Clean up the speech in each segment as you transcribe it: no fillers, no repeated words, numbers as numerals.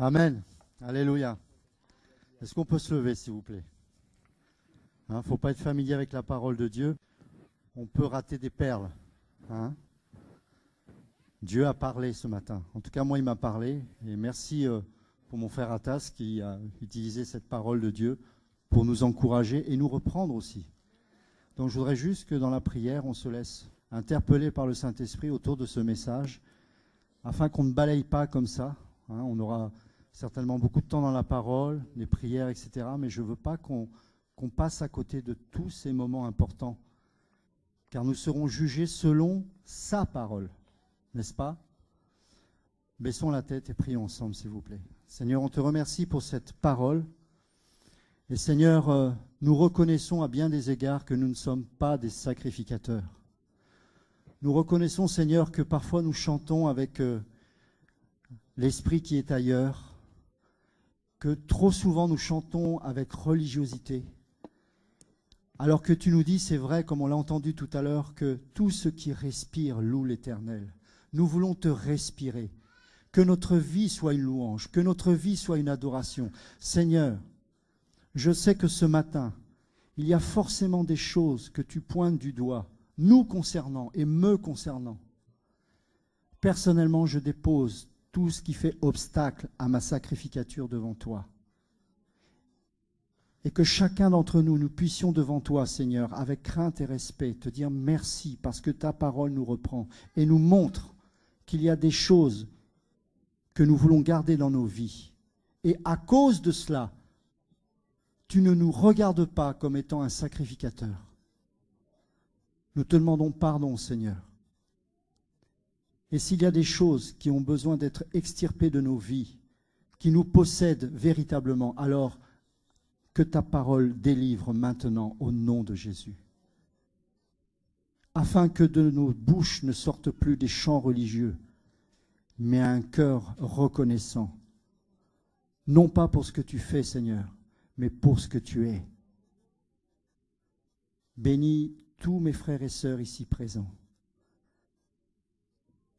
Amen. Alléluia. Est-ce qu'on peut se lever, s'il vous plaît? Il ne faut pas être familier avec la parole de Dieu. On peut rater des perles. Dieu a parlé ce matin. En tout cas, moi, il m'a parlé. Et merci pour mon frère Atas qui a utilisé cette parole de Dieu pour nous encourager et nous reprendre aussi. Donc, je voudrais juste que dans la prière, on se laisse interpeller par le Saint-Esprit autour de ce message, afin qu'on ne balaye pas comme ça. On aura certainement beaucoup de temps dans la parole, les prières, etc. Mais je ne veux pas qu'on passe à côté de tous ces moments importants, car nous serons jugés selon sa parole, n'est-ce pas? Baissons la tête et prions ensemble, s'il vous plaît. Seigneur, on te remercie pour cette parole. Et Seigneur, nous reconnaissons à bien des égards que nous ne sommes pas des sacrificateurs. Nous reconnaissons, Seigneur, que parfois nous chantons avec l'esprit qui est ailleurs, que trop souvent nous chantons avec religiosité, alors que tu nous dis, c'est vrai, comme on l'a entendu tout à l'heure, que tout ce qui respire loue l'Éternel. Nous voulons te respirer, que notre vie soit une louange, que notre vie soit une adoration. Seigneur, je sais que ce matin, il y a forcément des choses que tu pointes du doigt, nous concernant et me concernant. Personnellement, je dépose tout ce qui fait obstacle à ma sacrificature devant toi. Et que chacun d'entre nous, nous puissions devant toi, Seigneur, avec crainte et respect, te dire merci parce que ta parole nous reprend et nous montre qu'il y a des choses que nous voulons garder dans nos vies. Et à cause de cela, tu ne nous regardes pas comme étant un sacrificateur. Nous te demandons pardon, Seigneur. Et s'il y a des choses qui ont besoin d'être extirpées de nos vies, qui nous possèdent véritablement, alors que ta parole délivre maintenant au nom de Jésus. Afin que de nos bouches ne sortent plus des chants religieux, mais un cœur reconnaissant. Non pas pour ce que tu fais, Seigneur, mais pour ce que tu es. Bénis tous mes frères et sœurs ici présents.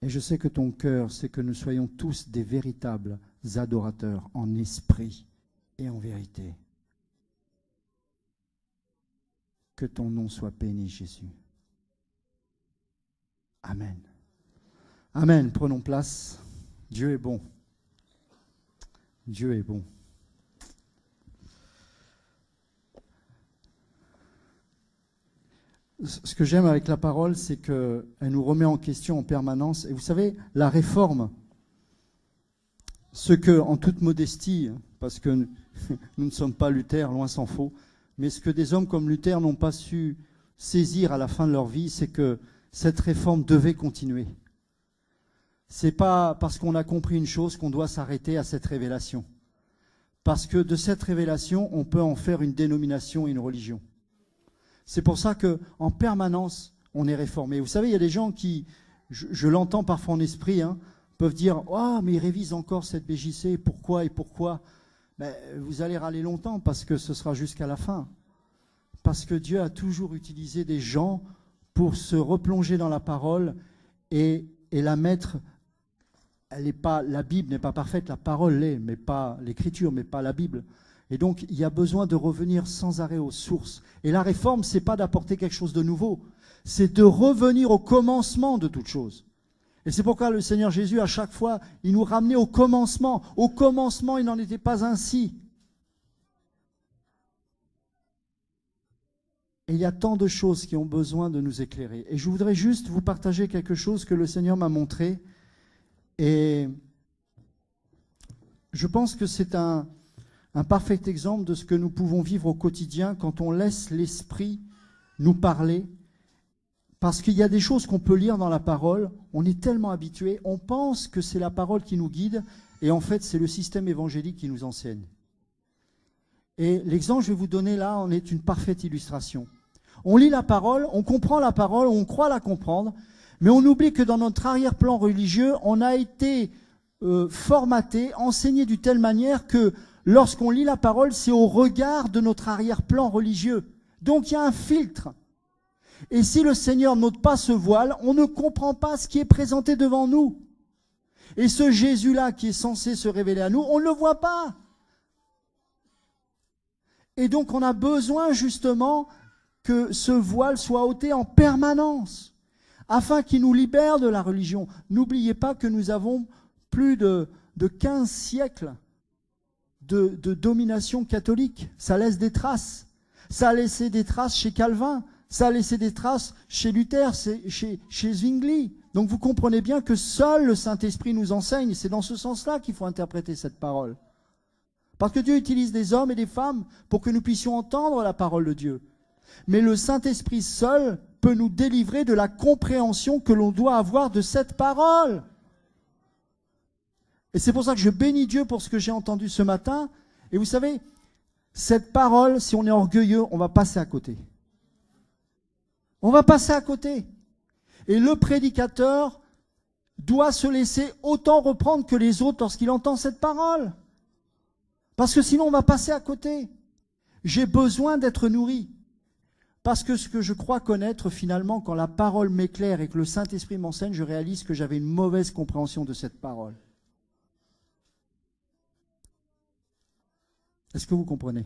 Et je sais que ton cœur, c'est que nous soyons tous des véritables adorateurs en esprit et en vérité. Que ton nom soit béni, Jésus. Amen. Amen. Prenons place. Dieu est bon. Dieu est bon. Ce que j'aime avec la parole, c'est qu'elle nous remet en question en permanence. Et vous savez, la réforme, ce que, en toute modestie, parce que nous ne sommes pas Luther, loin s'en faut, mais ce que des hommes comme Luther n'ont pas su saisir à la fin de leur vie, c'est que cette réforme devait continuer. C'est pas parce qu'on a compris une chose qu'on doit s'arrêter à cette révélation. Parce que de cette révélation, on peut en faire une dénomination et une religion. C'est pour ça qu'en permanence, on est réformé. Vous savez, il y a des gens qui, je l'entends parfois en esprit, peuvent dire « Ah, mais ils révisent encore cette BJC, pourquoi et pourquoi ?» Ben, vous allez râler longtemps parce que ce sera jusqu'à la fin. Parce que Dieu a toujours utilisé des gens pour se replonger dans la parole et la mettre. La Bible n'est pas parfaite, la parole l'est, mais pas l'écriture, mais pas la Bible. Et donc, il y a besoin de revenir sans arrêt aux sources. Et la réforme, ce n'est pas d'apporter quelque chose de nouveau, c'est de revenir au commencement de toute chose. Et c'est pourquoi le Seigneur Jésus, à chaque fois, il nous ramenait au commencement. Au commencement, il n'en était pas ainsi. Et il y a tant de choses qui ont besoin de nous éclairer. Et je voudrais juste vous partager quelque chose que le Seigneur m'a montré. Et je pense que c'est un parfait exemple de ce que nous pouvons vivre au quotidien quand on laisse l'Esprit nous parler. Parce qu'il y a des choses qu'on peut lire dans la parole, on est tellement habitué, on pense que c'est la parole qui nous guide, et en fait c'est le système évangélique qui nous enseigne. Et l'exemple que je vais vous donner là en est une parfaite illustration. On lit la parole, on comprend la parole, on croit la comprendre, mais on oublie que dans notre arrière-plan religieux, on a été formaté, enseigné d'une telle manière que lorsqu'on lit la parole, c'est au regard de notre arrière-plan religieux. Donc il y a un filtre. Et si le Seigneur n'ôte pas ce voile, on ne comprend pas ce qui est présenté devant nous. Et ce Jésus-là qui est censé se révéler à nous, on ne le voit pas. Et donc on a besoin justement que ce voile soit ôté en permanence, afin qu'il nous libère de la religion. N'oubliez pas que nous avons plus de 15 siècles de domination catholique. Ça laisse des traces. Ça a laissé des traces chez Calvin, ça a laissé des traces chez Luther, chez Zwingli. Donc vous comprenez bien que seul le Saint-Esprit nous enseigne. C'est dans ce sens-là qu'il faut interpréter cette parole. Parce que Dieu utilise des hommes et des femmes pour que nous puissions entendre la parole de Dieu. Mais le Saint-Esprit seul peut nous délivrer de la compréhension que l'on doit avoir de cette parole. Et c'est pour ça que je bénis Dieu pour ce que j'ai entendu ce matin. Et vous savez, cette parole, si on est orgueilleux, on va passer à côté. On va passer à côté. Et le prédicateur doit se laisser autant reprendre que les autres lorsqu'il entend cette parole. Parce que sinon on va passer à côté. J'ai besoin d'être nourri. Parce que ce que je crois connaître finalement, quand la parole m'éclaire et que le Saint-Esprit m'enseigne, je réalise que j'avais une mauvaise compréhension de cette parole. Est-ce que vous comprenez?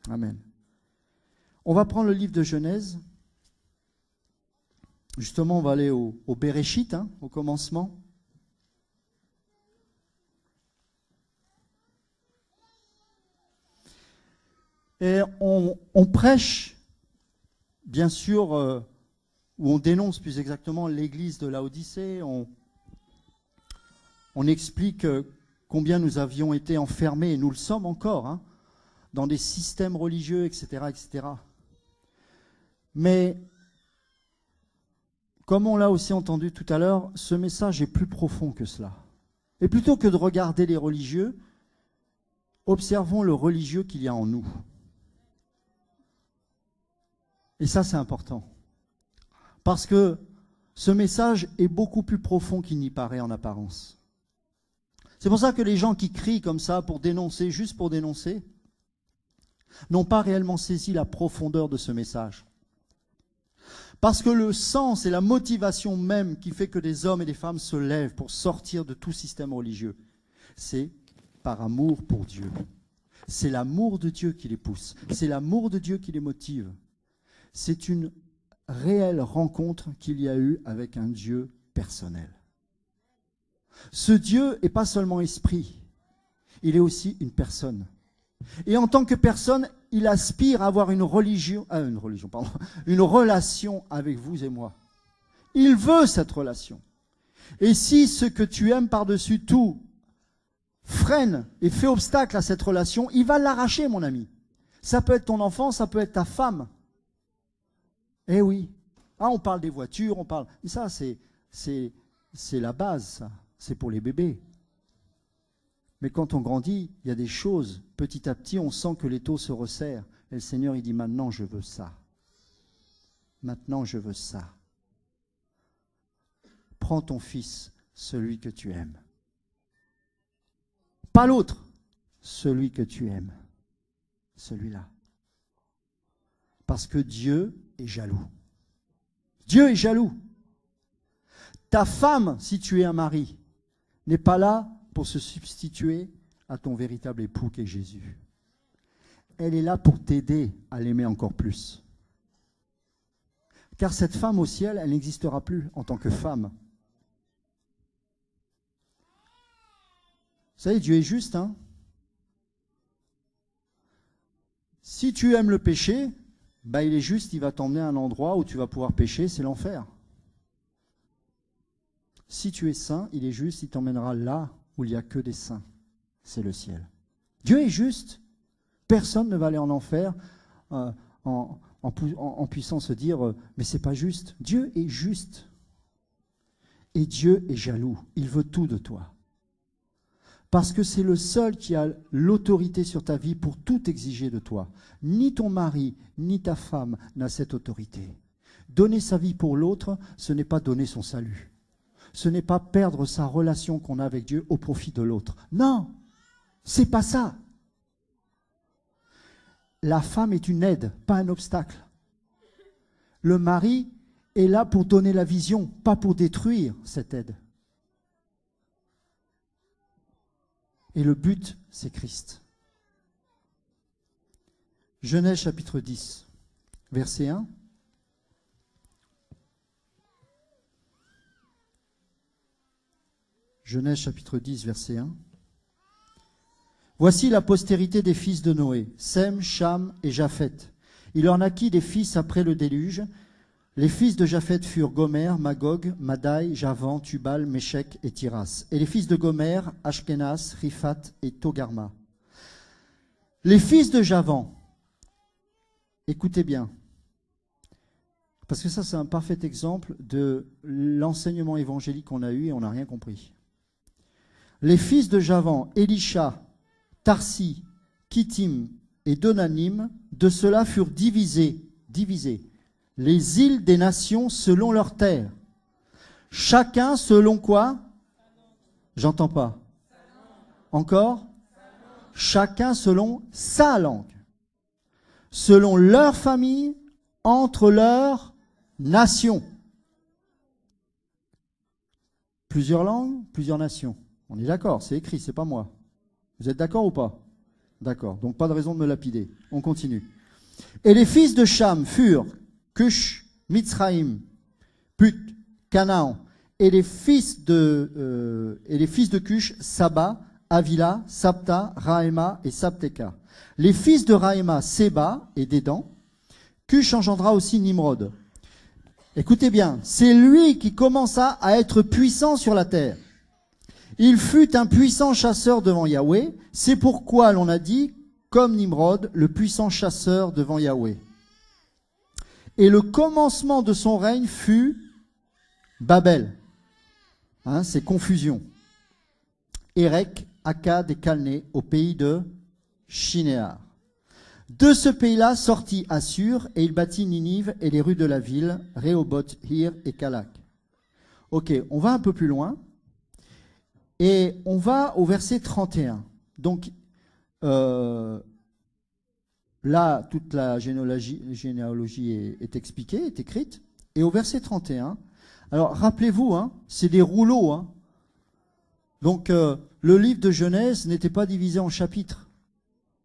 Amen. On va prendre le livre de Genèse. Justement, on va aller au Béréchit, au commencement. Et on prêche, bien sûr, ou on dénonce plus exactement l'église de Laodicée. On explique combien nous avions été enfermés, et nous le sommes encore, dans des systèmes religieux, etc., etc. Mais, comme on l'a aussi entendu tout à l'heure, ce message est plus profond que cela. Et plutôt que de regarder les religieux, observons le religieux qu'il y a en nous. Et ça, c'est important. Parce que ce message est beaucoup plus profond qu'il n'y paraît en apparence. C'est pour ça que les gens qui crient comme ça pour dénoncer, juste pour dénoncer, n'ont pas réellement saisi la profondeur de ce message. Parce que le sens et la motivation même qui fait que des hommes et des femmes se lèvent pour sortir de tout système religieux, c'est par amour pour Dieu. C'est l'amour de Dieu qui les pousse. C'est l'amour de Dieu qui les motive. C'est une réelle rencontre qu'il y a eu avec un Dieu personnel. Ce Dieu n'est pas seulement esprit, il est aussi une personne. Et en tant que personne, il aspire à avoir une relation avec vous et moi. Il veut cette relation. Et si ce que tu aimes par-dessus tout freine et fait obstacle à cette relation, il va l'arracher, mon ami. Ça peut être ton enfant, ça peut être ta femme. Eh oui. On parle des voitures, on parle... Mais ça, c'est la base, ça. C'est pour les bébés. Mais quand on grandit, il y a des choses. Petit à petit, on sent que l'étau se resserre. Et le Seigneur, il dit, maintenant, je veux ça. Maintenant, je veux ça. Prends ton fils, celui que tu aimes. Pas l'autre, celui que tu aimes. Celui-là. Parce que Dieu est jaloux. Dieu est jaloux. Ta femme, si tu es un mari, n'est pas là pour se substituer à ton véritable époux qui est Jésus. Elle est là pour t'aider à l'aimer encore plus. Car cette femme au ciel, elle n'existera plus en tant que femme. Vous savez, Dieu est juste, Si tu aimes le péché, il est juste, il va t'emmener à un endroit où tu vas pouvoir pécher, c'est l'enfer. Si tu es saint, il est juste, il t'emmènera là où il n'y a que des saints. C'est le ciel. Dieu est juste. Personne ne va aller en enfer en puissant se dire « mais c'est pas juste ». Dieu est juste. Et Dieu est jaloux. Il veut tout de toi. Parce que c'est le seul qui a l'autorité sur ta vie pour tout exiger de toi. Ni ton mari, ni ta femme n'a cette autorité. Donner sa vie pour l'autre, ce n'est pas donner son salut. Ce n'est pas perdre sa relation qu'on a avec Dieu au profit de l'autre. Non, c'est pas ça. La femme est une aide, pas un obstacle. Le mari est là pour donner la vision, pas pour détruire cette aide. Et le but, c'est Christ. Genèse chapitre 10, verset 1. Genèse chapitre 10, verset 1. Voici la postérité des fils de Noé, Sem, Cham et Japheth. Il en naquit des fils après le déluge. Les fils de Japheth furent Gomer, Magog, Madai, Javan, Tubal, Méchec et Tiras. Et les fils de Gomer, Ashkenaz, Riphat et Togarma. Les fils de Javan, écoutez bien, parce que ça c'est un parfait exemple de l'enseignement évangélique qu'on a eu et on n'a rien compris. Les fils de Javan, Elisha, Tarsi, Kittim et Donanim, de cela furent divisés les îles des nations selon leurs terres. Chacun selon quoi? J'entends pas. Encore? Chacun selon sa langue. Selon leur famille, entre leurs nations. Plusieurs langues, plusieurs nations. On est d'accord, c'est écrit, c'est pas moi. Vous êtes d'accord ou pas? D'accord, donc pas de raison de me lapider. On continue. Et les fils de Cham furent Cush, Mitzraïm, Put, Canaan. Et les fils de Cush, Saba, Avila, Sabta, Raïma et Sabteka. Les fils de Raïma, Séba et Dédan. Cush engendra aussi Nimrod. Écoutez bien, c'est lui qui commença à être puissant sur la terre. Il fut un puissant chasseur devant Yahweh. C'est pourquoi l'on a dit, comme Nimrod, le puissant chasseur devant Yahweh. Et le commencement de son règne fut Babel. C'est confusion. Érec, Akkad et Calné au pays de Shinéar. De ce pays-là sortit Assur et il bâtit Ninive et les rues de la ville, Rehoboth, Hir et Calak. Ok, on va un peu plus loin et on va au verset 31. Donc là, toute la généalogie est expliquée, est écrite. Et au verset 31, alors rappelez-vous, c'est des rouleaux. Donc le livre de Genèse n'était pas divisé en chapitres.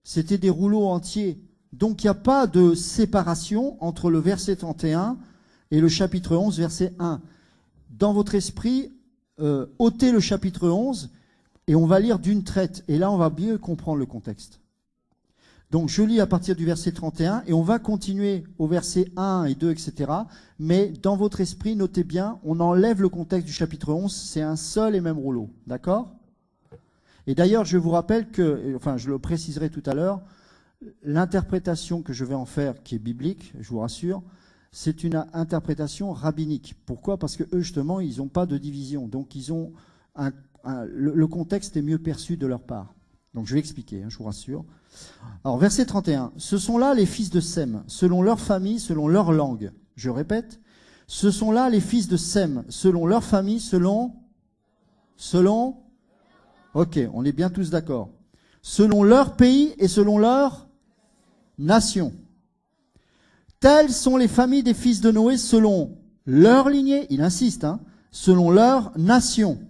C'était des rouleaux entiers. Donc il n'y a pas de séparation entre le verset 31 et le chapitre 11, verset 1. Dans votre esprit, ôtez le chapitre 11 et on va lire d'une traite. Et là, on va mieux comprendre le contexte. Donc je lis à partir du verset 31 et on va continuer au verset 1 et 2, etc. Mais dans votre esprit, notez bien, on enlève le contexte du chapitre 11, c'est un seul et même rouleau. D'accord ? Et d'ailleurs, je vous rappelle que, enfin je le préciserai tout à l'heure, l'interprétation que je vais en faire, qui est biblique, je vous rassure, c'est une interprétation rabbinique. Pourquoi ? Parce que eux, justement, ils n'ont pas de division. Donc ils ont le contexte est mieux perçu de leur part. Donc je vais expliquer, je vous rassure. Alors verset 31, ce sont là les fils de Sem, selon leur famille, selon leur langue. Je répète, ce sont là les fils de Sem, selon leur famille, selon, ok, on est bien tous d'accord. Selon leur pays et selon leur nation. Telles sont les familles des fils de Noé selon leur lignée, il insiste, selon leur nation.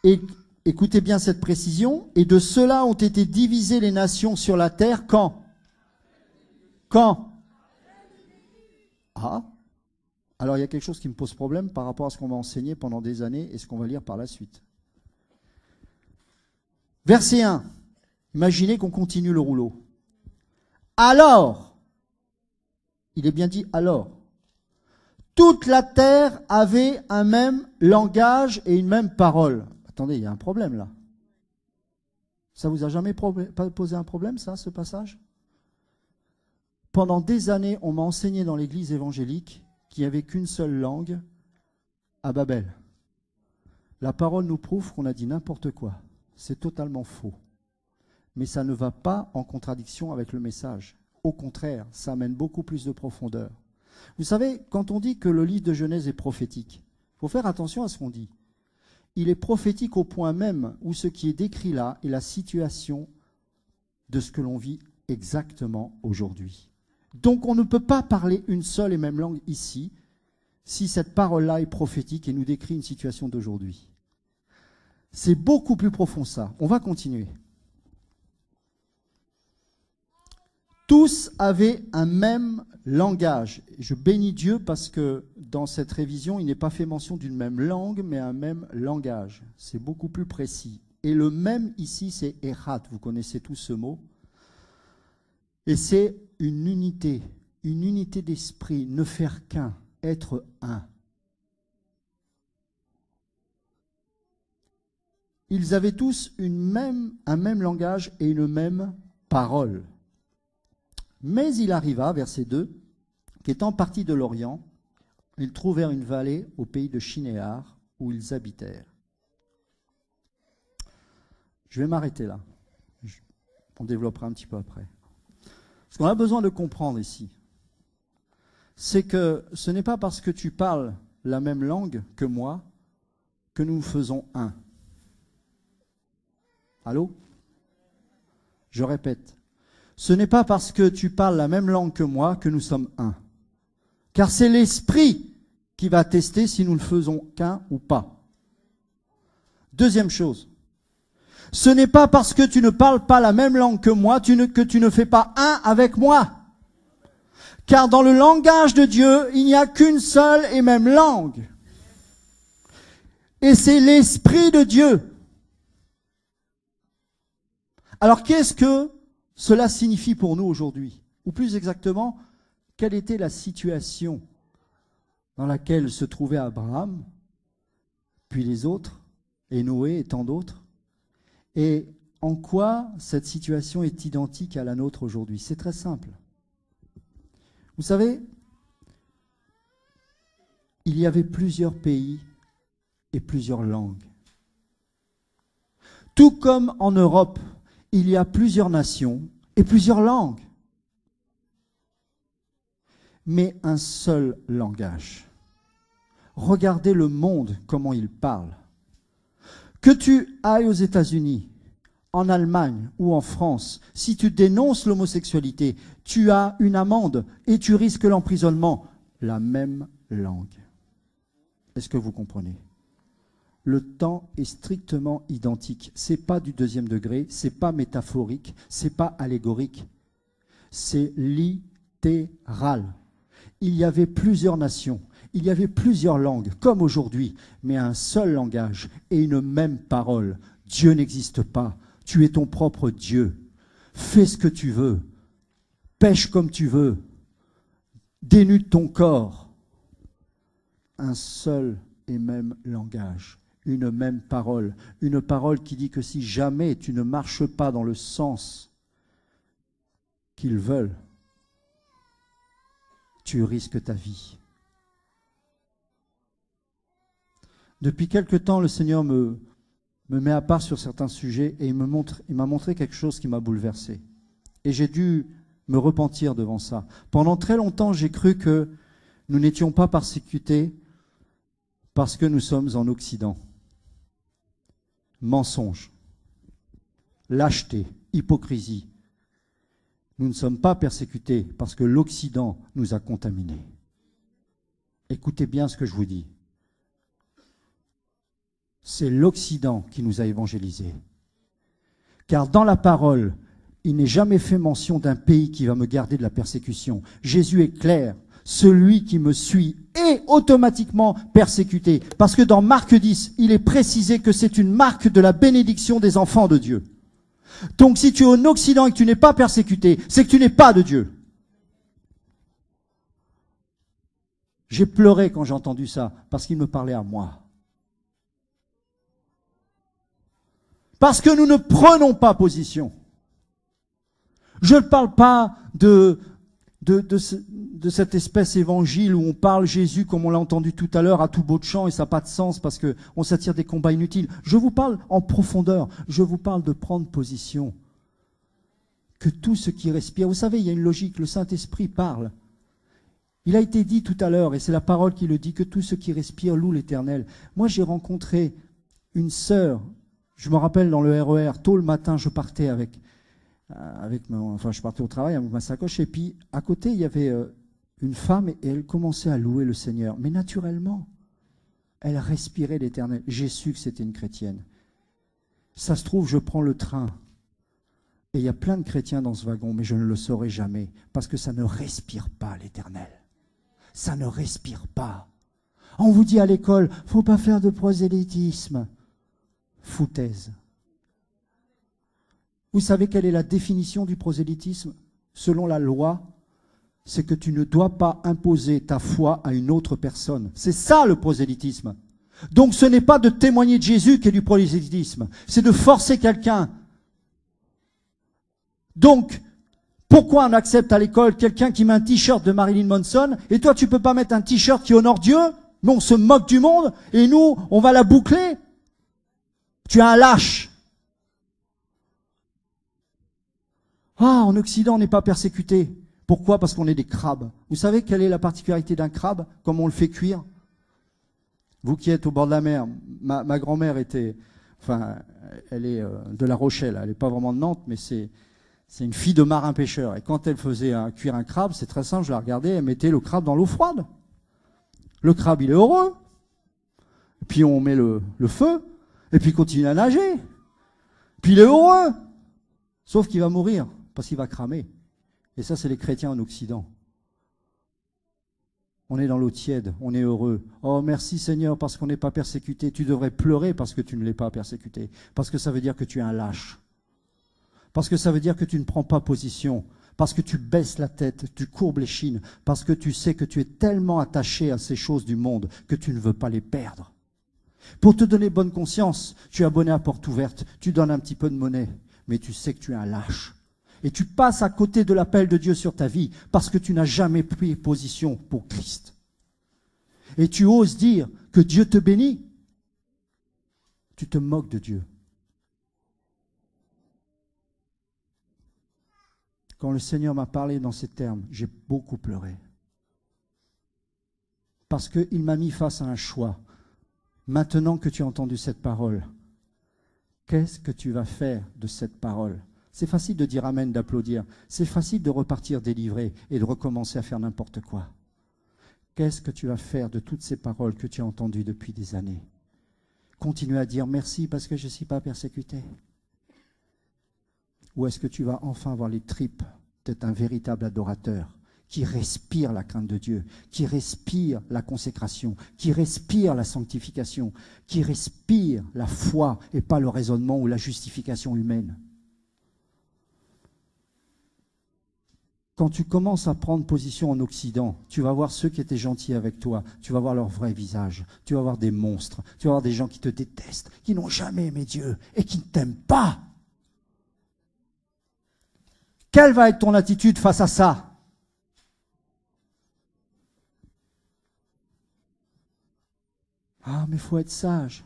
Et écoutez bien cette précision. Et de cela ont été divisées les nations sur la terre quand? Quand? Ah. Alors il y a quelque chose qui me pose problème par rapport à ce qu'on va enseigner pendant des années et ce qu'on va lire par la suite. Verset 1. Imaginez qu'on continue le rouleau. Alors, il est bien dit alors, toute la terre avait un même langage et une même parole. Attendez, il y a un problème là. Ça vous a jamais posé un problème, ça, ce passage? Pendant des années, on m'a enseigné dans l'église évangélique qu'il n'y avait qu'une seule langue à Babel. La parole nous prouve qu'on a dit n'importe quoi. C'est totalement faux. Mais ça ne va pas en contradiction avec le message. Au contraire, ça amène beaucoup plus de profondeur. Vous savez, quand on dit que le livre de Genèse est prophétique, il faut faire attention à ce qu'on dit. Il est prophétique au point même où ce qui est décrit là est la situation de ce que l'on vit exactement aujourd'hui. Donc on ne peut pas parler une seule et même langue ici si cette parole-là est prophétique et nous décrit une situation d'aujourd'hui. C'est beaucoup plus profond ça. On va continuer. Tous avaient un même langage. Je bénis Dieu parce que dans cette révision, il n'est pas fait mention d'une même langue, mais un même langage. C'est beaucoup plus précis. Et le même ici, c'est Echad. Vous connaissez tous ce mot. Et c'est une unité d'esprit, ne faire qu'un, être un. Ils avaient tous un même langage et une même parole. Mais il arriva, verset 2, qu'étant partis de l'Orient, ils trouvèrent une vallée au pays de Shinéar, où ils habitèrent. Je vais m'arrêter là. On développera un petit peu après. Ce qu'on a besoin de comprendre ici, c'est que ce n'est pas parce que tu parles la même langue que moi que nous faisons un. Allô? Je répète. Ce n'est pas parce que tu parles la même langue que moi que nous sommes un. Car c'est l'Esprit qui va tester si nous ne faisons qu'un ou pas. Deuxième chose. Ce n'est pas parce que tu ne parles pas la même langue que moi que tu ne fais pas un avec moi. Car dans le langage de Dieu, il n'y a qu'une seule et même langue. Et c'est l'Esprit de Dieu. Alors qu'est-ce que cela signifie pour nous aujourd'hui? Ou plus exactement, quelle était la situation dans laquelle se trouvait Abraham, puis les autres, et Noé et tant d'autres? Et en quoi cette situation est identique à la nôtre aujourd'hui? C'est très simple. Vous savez, il y avait plusieurs pays et plusieurs langues. Tout comme en Europe, il y a plusieurs nations et plusieurs langues. Mais un seul langage. Regardez le monde, comment il parle. Que tu ailles aux États-Unis, en Allemagne ou en France, si tu dénonces l'homosexualité, tu as une amende et tu risques l'emprisonnement. La même langue. Est-ce que vous comprenez? Le temps est strictement identique. Ce n'est pas du deuxième degré, ce n'est pas métaphorique, ce n'est pas allégorique. C'est littéral. Il y avait plusieurs nations, il y avait plusieurs langues, comme aujourd'hui, mais un seul langage et une même parole. Dieu n'existe pas. Tu es ton propre Dieu. Fais ce que tu veux. Pêche comme tu veux. Dénude ton corps. Un seul et même langage. Une même parole. Une parole qui dit que si jamais tu ne marches pas dans le sens qu'ils veulent, tu risques ta vie. Depuis quelque temps, le Seigneur me met à part sur certains sujets et il m'a montré quelque chose qui m'a bouleversé. Et j'ai dû me repentir devant ça. Pendant très longtemps, j'ai cru que nous n'étions pas persécutés parce que nous sommes en Occident. Mensonge, lâcheté, hypocrisie. Nous ne sommes pas persécutés parce que l'Occident nous a contaminés. Écoutez bien ce que je vous dis. C'est l'Occident qui nous a évangélisés. Car dans la parole, il n'est jamais fait mention d'un pays qui va me garder de la persécution. Jésus est clair. Celui qui me suit est automatiquement persécuté. Parce que dans Marc 10, il est précisé que c'est une marque de la bénédiction des enfants de Dieu. Donc si tu es en Occident et que tu n'es pas persécuté, c'est que tu n'es pas de Dieu. J'ai pleuré quand j'ai entendu ça, parce qu'il me parlait à moi. Parce que nous ne prenons pas position. Je ne parle pas de cette espèce évangile où on parle Jésus comme on l'a entendu tout à l'heure à tout bout de champ et ça n'a pas de sens parce qu'on s'attire des combats inutiles. Je vous parle en profondeur, je vous parle de prendre position. Que tout ce qui respire, vous savez, il y a une logique, le Saint-Esprit parle. Il a été dit tout à l'heure, et c'est la parole qui le dit, que tout ce qui respire loue l'Éternel. Moi j'ai rencontré une sœur, je me rappelle dans le RER, tôt le matin je partais je partais au travail avec ma sacoche et puis à côté il y avait une femme et elle commençait à louer le Seigneur. Mais naturellement, elle respirait l'Éternel. J'ai su que c'était une chrétienne. Ça se trouve, je prends le train. Et il y a plein de chrétiens dans ce wagon, mais je ne le saurai jamais, parce que ça ne respire pas l'Éternel. Ça ne respire pas. On vous dit à l'école, il ne faut pas faire de prosélytisme. Foutaise. Vous savez quelle est la définition du prosélytisme? Selon la loi, c'est que tu ne dois pas imposer ta foi à une autre personne. C'est ça le prosélytisme. Donc ce n'est pas de témoigner de Jésus qui est du prosélytisme, c'est de forcer quelqu'un. Donc, pourquoi on accepte à l'école quelqu'un qui met un t-shirt de Marilyn Manson et toi tu peux pas mettre un t-shirt qui honore Dieu, mais on se moque du monde et nous on va la boucler? Tu es un lâche. Ah, en Occident on n'est pas persécuté. Pourquoi? Parce qu'on est des crabes. Vous savez quelle est la particularité d'un crabe? Comment on le fait cuire? Vous qui êtes au bord de la mer, ma grand-mère était, enfin, elle est de La Rochelle, elle n'est pas vraiment de Nantes, mais c'est une fille de marin-pêcheur. Et quand elle faisait cuire un crabe, c'est très simple, je la regardais, elle mettait le crabe dans l'eau froide. Le crabe, il est heureux. Et puis on met le feu, et puis il continue à nager. Puis il est heureux. Sauf qu'il va mourir, parce qu'il va cramer. Et ça, c'est les chrétiens en Occident. On est dans l'eau tiède, on est heureux. Oh, merci Seigneur, parce qu'on n'est pas persécuté. Tu devrais pleurer parce que tu ne l'es pas persécuté. Parce que ça veut dire que tu es un lâche. Parce que ça veut dire que tu ne prends pas position. Parce que tu baisses la tête, tu courbes les chines. Parce que tu sais que tu es tellement attaché à ces choses du monde que tu ne veux pas les perdre. Pour te donner bonne conscience, tu es abonné à porte ouverte, tu donnes un petit peu de monnaie, mais tu sais que tu es un lâche. Et tu passes à côté de l'appel de Dieu sur ta vie parce que tu n'as jamais pris position pour Christ. Et tu oses dire que Dieu te bénit. Tu te moques de Dieu. Quand le Seigneur m'a parlé dans ces termes, j'ai beaucoup pleuré. Parce qu'il m'a mis face à un choix. Maintenant que tu as entendu cette parole, qu'est-ce que tu vas faire de cette parole? C'est facile de dire amen, d'applaudir. C'est facile de repartir délivré et de recommencer à faire n'importe quoi. Qu'est-ce que tu vas faire de toutes ces paroles que tu as entendues depuis des années? Continue à dire merci parce que je ne suis pas persécuté. Ou est-ce que tu vas enfin avoir les tripes d'être un véritable adorateur qui respire la crainte de Dieu, qui respire la consécration, qui respire la sanctification, qui respire la foi et pas le raisonnement ou la justification humaine? Quand tu commences à prendre position en Occident, tu vas voir ceux qui étaient gentils avec toi, tu vas voir leur vrai visage, tu vas voir des monstres, tu vas voir des gens qui te détestent, qui n'ont jamais aimé Dieu et qui ne t'aiment pas. Quelle va être ton attitude face à ça? Ah, mais il faut être sage.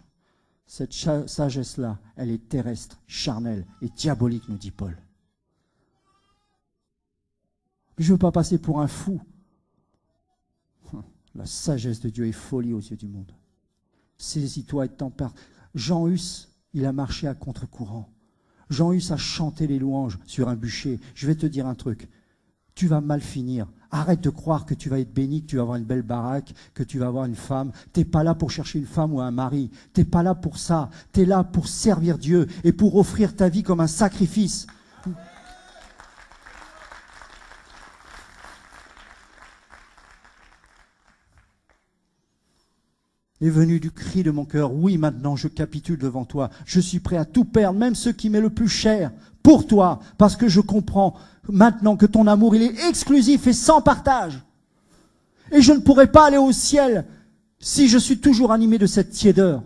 Cette sagesse-là, elle est terrestre, charnelle et diabolique, nous dit Paul. Je ne veux pas passer pour un fou. La sagesse de Dieu est folie aux yeux du monde. Saisis-toi et t'empare. Jean Hus, il a marché à contre-courant. Jean Hus a chanté les louanges sur un bûcher. Je vais te dire un truc. Tu vas mal finir. Arrête de croire que tu vas être béni, que tu vas avoir une belle baraque, que tu vas avoir une femme. Tu n'es pas là pour chercher une femme ou un mari. Tu n'es pas là pour ça. Tu es là pour servir Dieu et pour offrir ta vie comme un sacrifice. Est venu du cri de mon cœur, oui, maintenant je capitule devant toi, je suis prêt à tout perdre, même ce qui m'est le plus cher, pour toi, parce que je comprends maintenant que ton amour, il est exclusif et sans partage. Et je ne pourrai pas aller au ciel si je suis toujours animé de cette tiédeur.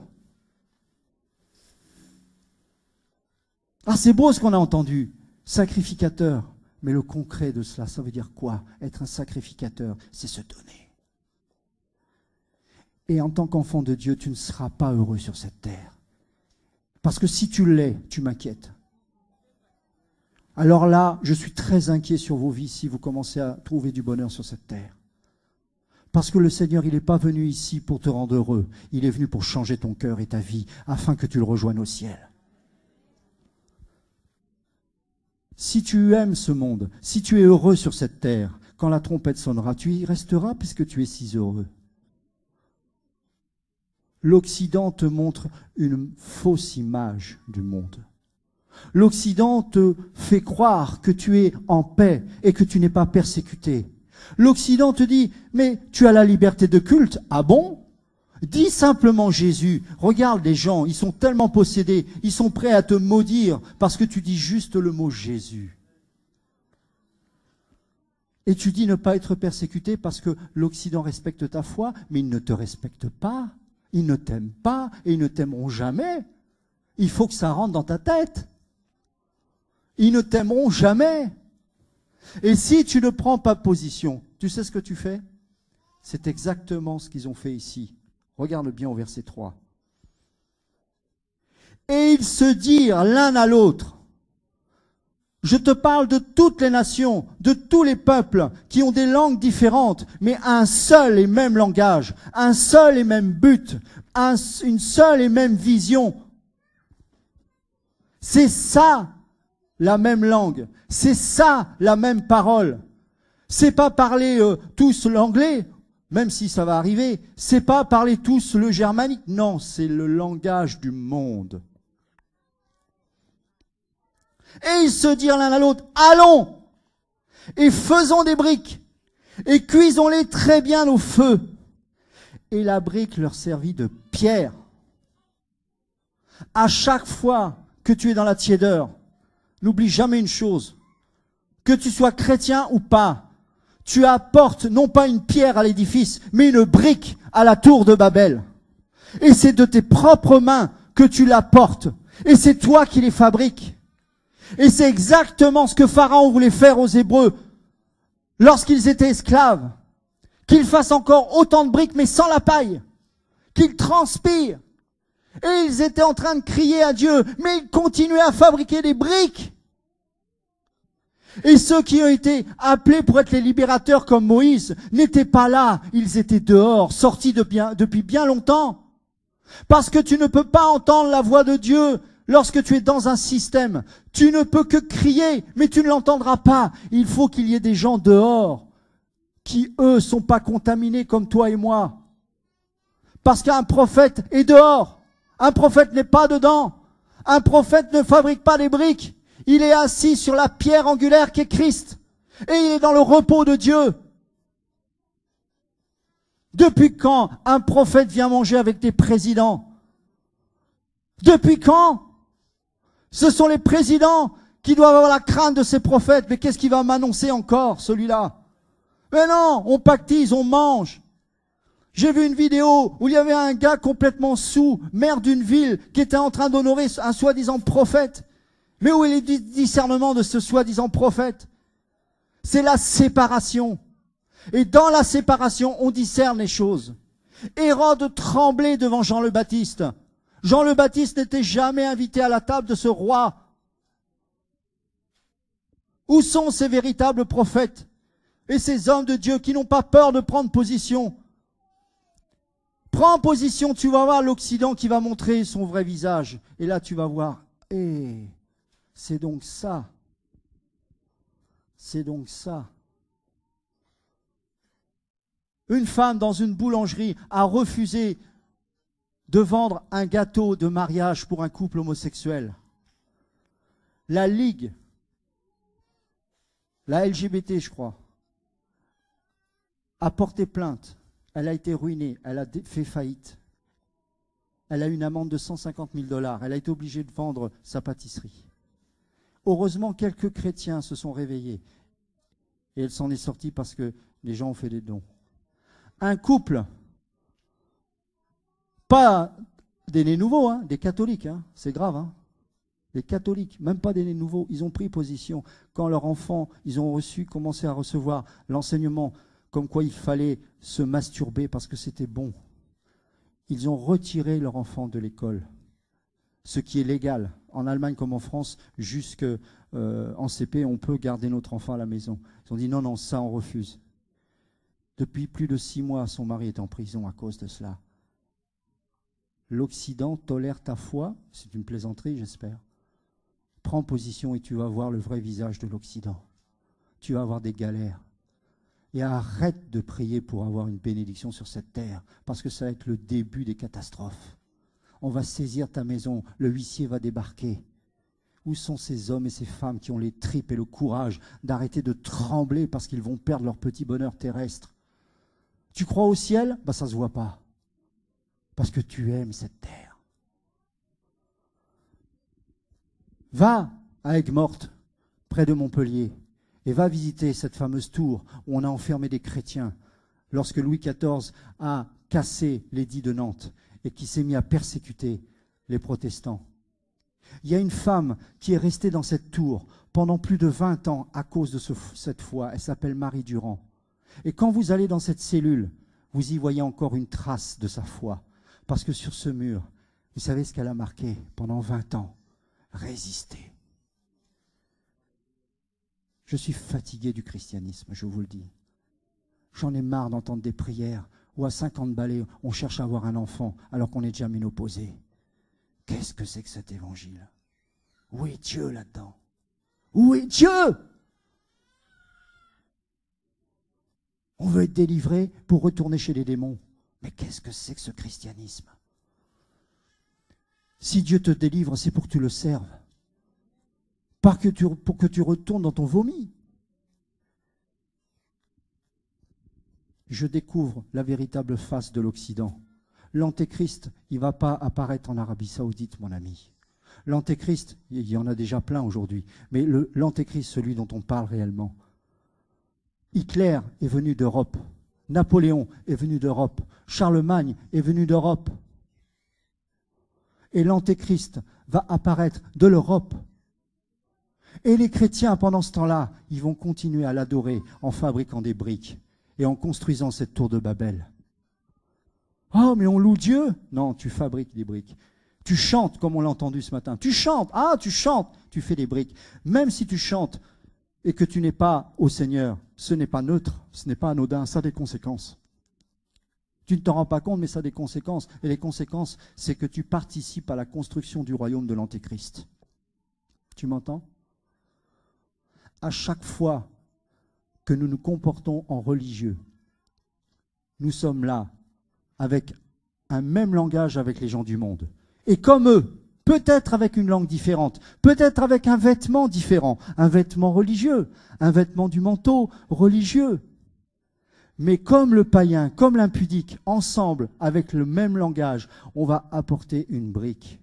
Ah, c'est beau ce qu'on a entendu, sacrificateur, mais le concret de cela, ça veut dire quoi? Être un sacrificateur, c'est se donner. Et en tant qu'enfant de Dieu, tu ne seras pas heureux sur cette terre. Parce que si tu l'es, tu m'inquiètes. Alors là, je suis très inquiet sur vos vies si vous commencez à trouver du bonheur sur cette terre. Parce que le Seigneur, il n'est pas venu ici pour te rendre heureux. Il est venu pour changer ton cœur et ta vie, afin que tu le rejoignes au ciel. Si tu aimes ce monde, si tu es heureux sur cette terre, quand la trompette sonnera, tu y resteras puisque tu es si heureux. L'Occident te montre une fausse image du monde. L'Occident te fait croire que tu es en paix et que tu n'es pas persécuté. L'Occident te dit, mais tu as la liberté de culte. Ah bon? Dis simplement Jésus. Regarde les gens, ils sont tellement possédés, ils sont prêts à te maudire parce que tu dis juste le mot Jésus. Et tu dis ne pas être persécuté parce que l'Occident respecte ta foi, mais il ne te respecte pas, ils ne t'aiment pas et ils ne t'aimeront jamais. Il faut que ça rentre dans ta tête. Ils ne t'aimeront jamais. Et si tu ne prends pas position, tu sais ce que tu fais? C'est exactement ce qu'ils ont fait ici. Regarde bien au verset 3. Et ils se dirent l'un à l'autre. Je te parle de toutes les nations, de tous les peuples qui ont des langues différentes, mais un seul et même langage, un seul et même but, une seule et même vision. C'est ça la même langue, c'est ça la même parole. C'est pas parler tous l'anglais, même si ça va arriver. C'est pas parler tous le germanique, non, c'est le langage du monde. Et ils se dirent l'un à l'autre, allons et faisons des briques et cuisons-les très bien au feu. Et la brique leur servit de pierre. À chaque fois que tu es dans la tiédeur, n'oublie jamais une chose, que tu sois chrétien ou pas, tu apportes non pas une pierre à l'édifice, mais une brique à la tour de Babel. Et c'est de tes propres mains que tu l'apportes. Et c'est toi qui les fabriques. Et c'est exactement ce que Pharaon voulait faire aux Hébreux lorsqu'ils étaient esclaves. Qu'ils fassent encore autant de briques, mais sans la paille. Qu'ils transpirent. Et ils étaient en train de crier à Dieu, mais ils continuaient à fabriquer des briques. Et ceux qui ont été appelés pour être les libérateurs comme Moïse n'étaient pas là, ils étaient dehors, sortis depuis bien longtemps. Parce que tu ne peux pas entendre la voix de Dieu lorsque tu es dans un système. Tu ne peux que crier, mais tu ne l'entendras pas. Il faut qu'il y ait des gens dehors qui, eux, sont pas contaminés comme toi et moi. Parce qu'un prophète est dehors. Un prophète n'est pas dedans. Un prophète ne fabrique pas des briques. Il est assis sur la pierre angulaire qui est Christ. Et il est dans le repos de Dieu. Depuis quand un prophète vient manger avec des présidents? Depuis quand? Ce sont les présidents qui doivent avoir la crainte de ces prophètes. Mais qu'est-ce qu'il va m'annoncer encore, celui-là? Mais non, on pactise, on mange. J'ai vu une vidéo où il y avait un gars complètement saoul, maire d'une ville, qui était en train d'honorer un soi-disant prophète. Mais où est le discernement de ce soi-disant prophète? C'est la séparation. Et dans la séparation, on discerne les choses. Hérode tremblait devant Jean le Baptiste. Jean le Baptiste n'était jamais invité à la table de ce roi. Où sont ces véritables prophètes et ces hommes de Dieu qui n'ont pas peur de prendre position? Prends position, tu vas voir l'Occident qui va montrer son vrai visage. Et là, tu vas voir, c'est donc ça. C'est donc ça. Une femme dans une boulangerie a refusé de vendre un gâteau de mariage pour un couple homosexuel. La Ligue, la LGBT, je crois, a porté plainte. Elle a été ruinée, elle a fait faillite. Elle a eu une amende de 150 000 $. Elle a été obligée de vendre sa pâtisserie. Heureusement, quelques chrétiens se sont réveillés. Et elle s'en est sortie parce que les gens ont fait des dons. Un couple, pas des nés nouveaux, hein, des catholiques, hein, c'est grave. Hein. Les catholiques, même pas des nés nouveaux, ils ont pris position. Quand leurs enfants, ils ont commencé à recevoir l'enseignement comme quoi il fallait se masturber parce que c'était bon. Ils ont retiré leur enfant de l'école, ce qui est légal. En Allemagne comme en France, jusqu'en CP, on peut garder notre enfant à la maison. Ils ont dit non, ça on refuse. Depuis plus de 6 mois, son mari est en prison à cause de cela. L'Occident tolère ta foi, c'est une plaisanterie j'espère. Prends position et tu vas voir le vrai visage de l'Occident. Tu vas avoir des galères. Et arrête de prier pour avoir une bénédiction sur cette terre, parce que ça va être le début des catastrophes. On va saisir ta maison, le huissier va débarquer. Où sont ces hommes et ces femmes qui ont les tripes et le courage d'arrêter de trembler parce qu'ils vont perdre leur petit bonheur terrestre? Tu crois au ciel? Ça ne se voit pas. Parce que tu aimes cette terre. Va à Aigues-Mortes, près de Montpellier, et va visiter cette fameuse tour où on a enfermé des chrétiens lorsque Louis XIV a cassé l'édit de Nantes et qui s'est mis à persécuter les protestants. Il y a une femme qui est restée dans cette tour pendant plus de 20 ans à cause de cette foi. Elle s'appelle Marie Durand. Et quand vous allez dans cette cellule, vous y voyez encore une trace de sa foi. Parce que sur ce mur, vous savez ce qu'elle a marqué pendant 20 ans? Résister. Je suis fatigué du christianisme, je vous le dis. J'en ai marre d'entendre des prières où à 50 balais, on cherche à avoir un enfant alors qu'on est déjà ménopausé. Qu'est-ce que c'est que cet évangile? Où est Dieu là-dedans? Où est Dieu? On veut être délivré pour retourner chez les démons. Mais qu'est-ce que c'est que ce christianisme? Si Dieu te délivre, c'est pour que tu le serves. Pas pour que tu retournes dans ton vomi. Je découvre la véritable face de l'Occident. L'Antéchrist, il ne va pas apparaître en Arabie Saoudite, mon ami. L'Antéchrist, il y en a déjà plein aujourd'hui, mais l'Antéchrist, celui dont on parle réellement. Hitler est venu d'Europe. Napoléon est venu d'Europe. Charlemagne est venu d'Europe. Et l'Antéchrist va apparaître de l'Europe. Et les chrétiens, pendant ce temps-là, ils vont continuer à l'adorer en fabriquant des briques et en construisant cette tour de Babel. Oh, mais on loue Dieu? Non, tu fabriques des briques. Tu chantes, comme on l'a entendu ce matin. Tu chantes. Ah, tu chantes. Tu fais des briques. Même si tu chantes et que tu n'es pas au Seigneur, ce n'est pas neutre, ce n'est pas anodin, ça a des conséquences. Tu ne t'en rends pas compte, mais ça a des conséquences. Et les conséquences, c'est que tu participes à la construction du royaume de l'Antéchrist. Tu m'entends? À chaque fois que nous nous comportons en religieux, nous sommes là avec un même langage avec les gens du monde. Et comme eux, peut-être avec une langue différente, peut-être avec un vêtement différent, un vêtement religieux, un vêtement du manteau religieux. Mais comme le païen, comme l'impudique, ensemble, avec le même langage, on va apporter une brique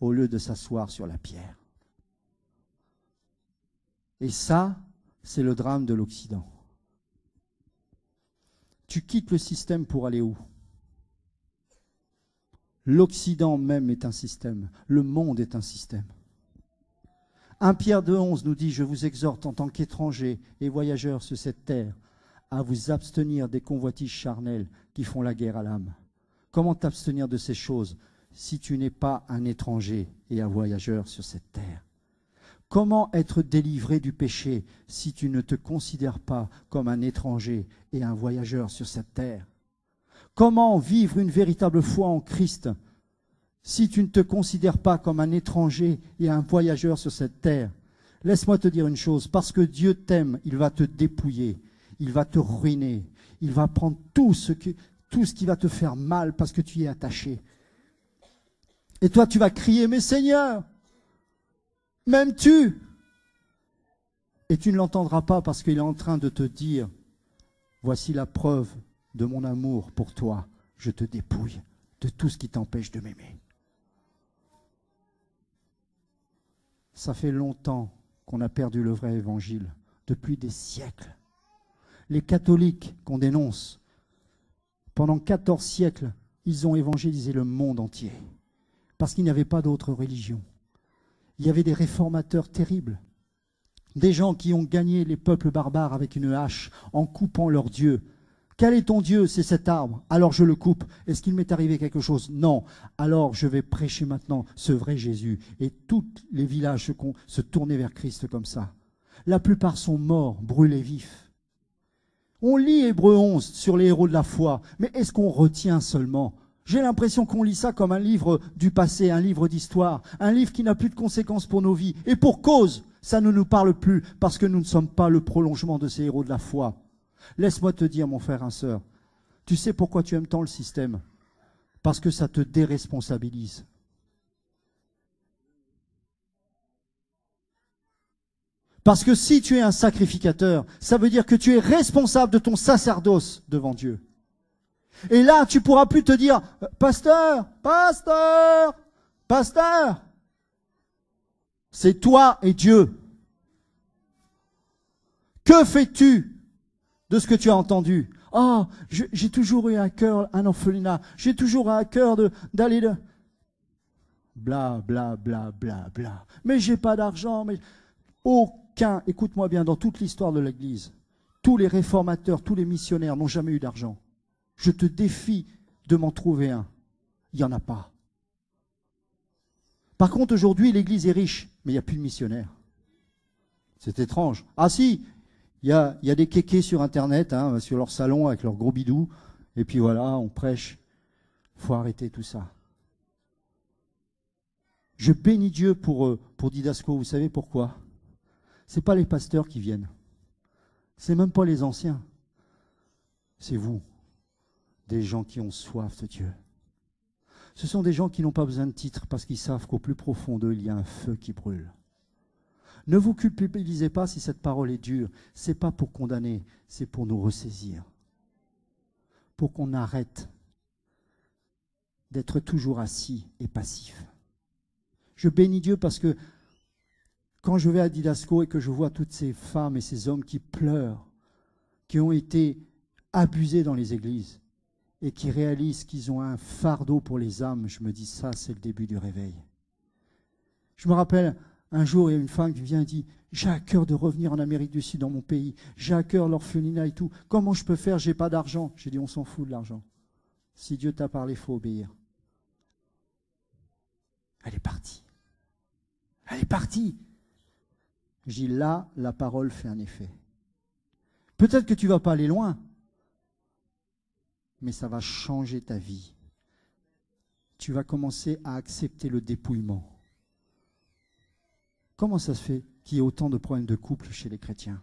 au lieu de s'asseoir sur la pierre. Et ça, c'est le drame de l'Occident. Tu quittes le système pour aller où? L'Occident même est un système. Le monde est un système. 1 Pierre 2,11 nous dit « Je vous exhorte en tant qu'étrangers et voyageurs sur cette terre à vous abstenir des convoitises charnelles qui font la guerre à l'âme. » Comment t'abstenir de ces choses si tu n'es pas un étranger et un voyageur sur cette terre? Comment être délivré du péché si tu ne te considères pas comme un étranger et un voyageur sur cette terre? Comment vivre une véritable foi en Christ si tu ne te considères pas comme un étranger et un voyageur sur cette terre? Laisse-moi te dire une chose, parce que Dieu t'aime, il va te dépouiller, il va te ruiner, il va prendre tout ce qui va te faire mal parce que tu y es attaché. Et toi, tu vas crier, mais Seigneur, m'aimes-tu? Et tu ne l'entendras pas parce qu'il est en train de te dire, voici la preuve de mon amour pour toi, je te dépouille de tout ce qui t'empêche de m'aimer. Ça fait longtemps qu'on a perdu le vrai évangile, depuis des siècles. Les catholiques qu'on dénonce, pendant 14 siècles, ils ont évangélisé le monde entier, parce qu'il n'y avait pas d'autre religion. Il y avait des réformateurs terribles, des gens qui ont gagné les peuples barbares avec une hache, en coupant leur Dieu. Quel est ton Dieu? C'est cet arbre. Alors je le coupe. Est-ce qu'il m'est arrivé quelque chose? Non. Alors je vais prêcher maintenant ce vrai Jésus. Et tous les villages se tournaient vers Christ comme ça. La plupart sont morts, brûlés vifs. On lit Hébreux 11 sur les héros de la foi, mais est-ce qu'on retient seulement? J'ai l'impression qu'on lit ça comme un livre du passé, un livre d'histoire, un livre qui n'a plus de conséquences pour nos vies. Et pour cause, ça ne nous parle plus, parce que nous ne sommes pas le prolongement de ces héros de la foi. Laisse-moi te dire, mon frère et sœur, tu sais pourquoi tu aimes tant le système? Parce que ça te déresponsabilise. Parce que si tu es un sacrificateur, ça veut dire que tu es responsable de ton sacerdoce devant Dieu. Et là, tu ne pourras plus te dire, pasteur, pasteur, pasteur. C'est toi et Dieu. Que fais-tu de ce que tu as entendu? Oh, j'ai toujours eu à cœur un orphelinat. J'ai toujours eu à cœur d'aller de... Bla, bla, bla, bla, bla. Mais j'ai pas d'argent. Mais... Aucun, écoute-moi bien, dans toute l'histoire de l'Église, tous les réformateurs, tous les missionnaires n'ont jamais eu d'argent. Je te défie de m'en trouver un. Il n'y en a pas. Par contre, aujourd'hui, l'Église est riche, mais il n'y a plus de missionnaires. C'est étrange. Ah si, il y a des kékés sur Internet, hein, sur leur salon avec leurs gros bidous, et puis voilà, on prêche. Il faut arrêter tout ça. Je bénis Dieu pour Didasco. Vous savez pourquoi? Ce n'est pas les pasteurs qui viennent. Ce n'est même pas les anciens. C'est vous, des gens qui ont soif de Dieu. Ce sont des gens qui n'ont pas besoin de titre parce qu'ils savent qu'au plus profond d'eux, il y a un feu qui brûle. Ne vous culpabilisez pas si cette parole est dure. Ce n'est pas pour condamner, c'est pour nous ressaisir. Pour qu'on arrête d'être toujours assis et passif. Je bénis Dieu parce que quand je vais à Didasco et que je vois toutes ces femmes et ces hommes qui pleurent, qui ont été abusés dans les églises et qui réalisent qu'ils ont un fardeau pour les âmes, je me dis ça, c'est le début du réveil. Je me rappelle, un jour, il y a une femme qui vient et dit « J'ai à cœur de revenir en Amérique du Sud, dans mon pays. J'ai à cœur l'orphelinat et tout. Comment je peux faire? J'ai pas d'argent. » J'ai dit « On s'en fout de l'argent. Si Dieu t'a parlé, il faut obéir. » Elle est partie. Elle est partie. J'ai dit là, la parole fait un effet. Peut-être que tu ne vas pas aller loin, mais ça va changer ta vie. Tu vas commencer à accepter le dépouillement. Comment ça se fait qu'il y ait autant de problèmes de couple chez les chrétiens?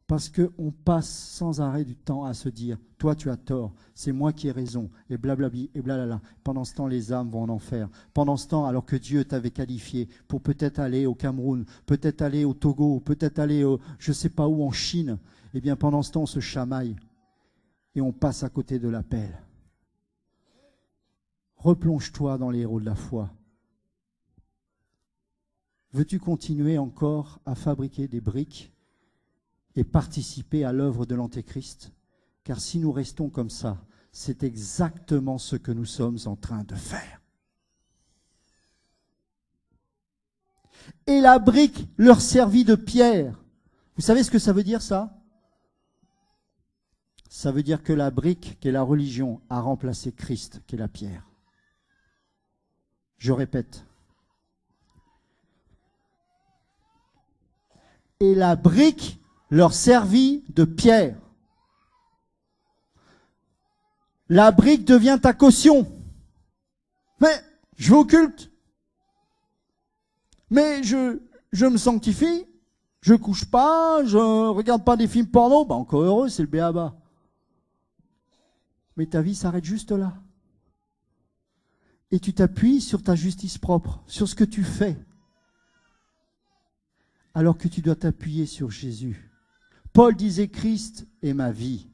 Parce qu'on passe sans arrêt du temps à se dire « Toi, tu as tort, c'est moi qui ai raison, et blablabli, et blablabla. » Pendant ce temps, les âmes vont en enfer. Pendant ce temps, alors que Dieu t'avait qualifié pour peut-être aller au Cameroun, peut-être aller au Togo, peut-être aller je ne sais pas où, en Chine, eh bien pendant ce temps, on se chamaille et on passe à côté de l'appel. Replonge-toi dans les héros de la foi. Veux-tu continuer encore à fabriquer des briques et participer à l'œuvre de l'Antéchrist? Car si nous restons comme ça, c'est exactement ce que nous sommes en train de faire. Et la brique leur servit de pierre. Vous savez ce que ça veut dire, ça? Ça veut dire que la brique, qui est la religion, a remplacé Christ, qui est la pierre. Je répète. Et la brique leur servit de pierre. La brique devient ta caution. Mais je vais au culte. Mais je me sanctifie. Je couche pas. Je regarde pas des films porno. Ben encore heureux, c'est le béaba. Mais ta vie s'arrête juste là. Et tu t'appuies sur ta justice propre, sur ce que tu fais. Alors que tu dois t'appuyer sur Jésus. Paul disait Christ est ma vie.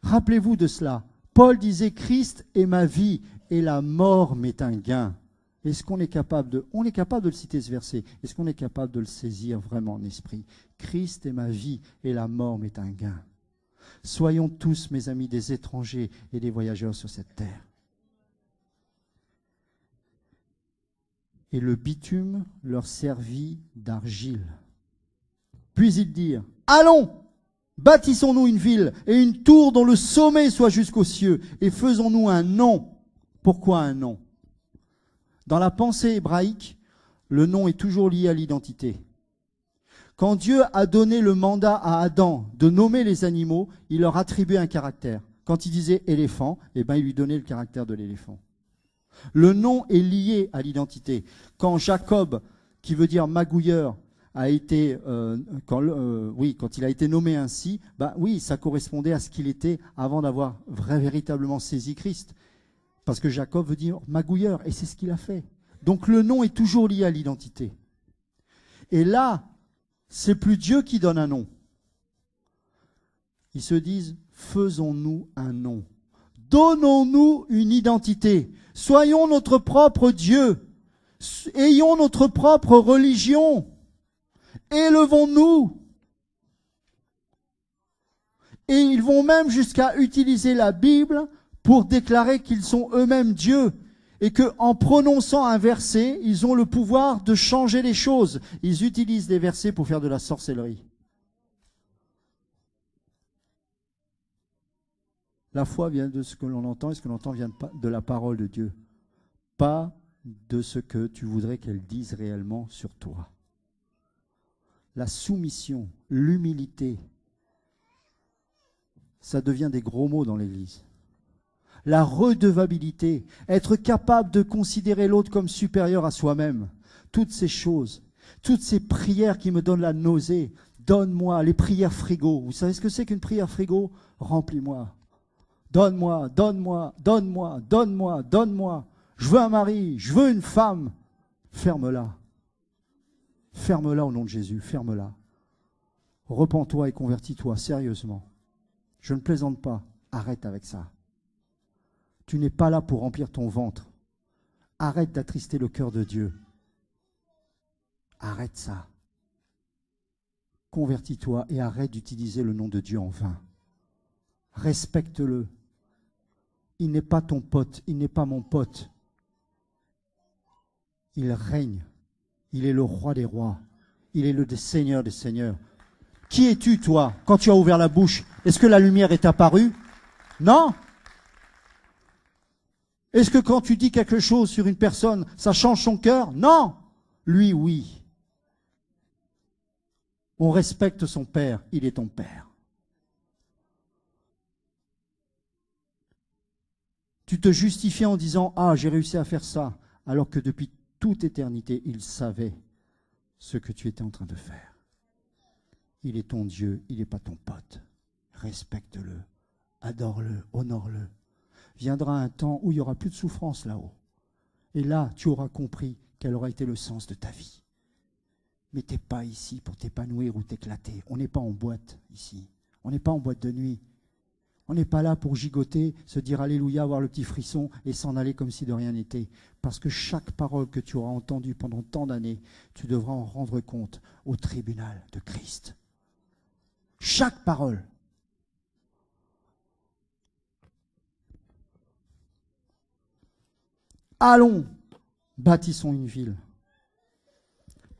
Rappelez-vous de cela. Paul disait Christ est ma vie et la mort m'est un gain. Est-ce qu'on est capable de... On est capable de le citer ce verset. Est-ce qu'on est capable de le saisir vraiment en esprit? Christ est ma vie et la mort m'est un gain. Soyons tous, mes amis, des étrangers et des voyageurs sur cette terre. Et le bitume leur servit d'argile. Puis ils dirent, allons, bâtissons-nous une ville et une tour dont le sommet soit jusqu'aux cieux, et faisons-nous un nom. Pourquoi un nom? Dans la pensée hébraïque, le nom est toujours lié à l'identité. Quand Dieu a donné le mandat à Adam de nommer les animaux, il leur attribuait un caractère. Quand il disait éléphant, eh ben, il lui donnait le caractère de l'éléphant. Le nom est lié à l'identité. Quand Jacob, qui veut dire magouilleur, a été, quand il a été nommé ainsi, oui, ça correspondait à ce qu'il était avant d'avoir véritablement saisi Christ. Parce que Jacob veut dire magouilleur, et c'est ce qu'il a fait. Donc le nom est toujours lié à l'identité. Et là, c'est plus Dieu qui donne un nom. Ils se disent, faisons-nous un nom. Donnons-nous une identité. Soyons notre propre Dieu. Ayons notre propre religion. Élevons-nous. Et ils vont même jusqu'à utiliser la Bible pour déclarer qu'ils sont eux-mêmes Dieu et qu'en prononçant un verset, ils ont le pouvoir de changer les choses. Ils utilisent des versets pour faire de la sorcellerie. La foi vient de ce que l'on entend et ce que l'on entend vient de la parole de Dieu, pas de ce que tu voudrais qu'elle dise réellement sur toi. La soumission, l'humilité, ça devient des gros mots dans l'Église. La redevabilité, être capable de considérer l'autre comme supérieur à soi-même. Toutes ces choses, toutes ces prières qui me donnent la nausée, donne-moi, les prières frigo. Vous savez ce que c'est qu'une prière frigo? Remplis-moi. Donne-moi, donne-moi, donne-moi, donne-moi, donne-moi. Je veux un mari, je veux une femme. Ferme-la. Ferme-la au nom de Jésus, ferme-la. Repens-toi et convertis-toi sérieusement. Je ne plaisante pas, arrête avec ça. Tu n'es pas là pour remplir ton ventre. Arrête d'attrister le cœur de Dieu. Arrête ça. Convertis-toi et arrête d'utiliser le nom de Dieu en vain. Respecte-le. Il n'est pas ton pote, il n'est pas mon pote. Il règne. Il est le roi des rois. Il est le Seigneur des seigneurs. Qui es-tu, toi, quand tu as ouvert la bouche? Est-ce que la lumière est apparue? Non. Est-ce que quand tu dis quelque chose sur une personne, ça change son cœur? Non. Lui, oui. On respecte son père, il est ton père. Tu te justifies en disant, ah, j'ai réussi à faire ça, alors que depuis toute éternité, il savait ce que tu étais en train de faire. Il est ton Dieu, il n'est pas ton pote. Respecte-le, adore-le, honore-le. Viendra un temps où il n'y aura plus de souffrance là-haut. Et là, tu auras compris quel aura été le sens de ta vie. Mais tu n'es pas ici pour t'épanouir ou t'éclater. On n'est pas en boîte ici. On n'est pas en boîte de nuit. On n'est pas là pour gigoter, se dire alléluia, avoir le petit frisson et s'en aller comme si de rien n'était. Parce que chaque parole que tu auras entendue pendant tant d'années, tu devras en rendre compte au tribunal de Christ. Chaque parole. Allons, bâtissons une ville.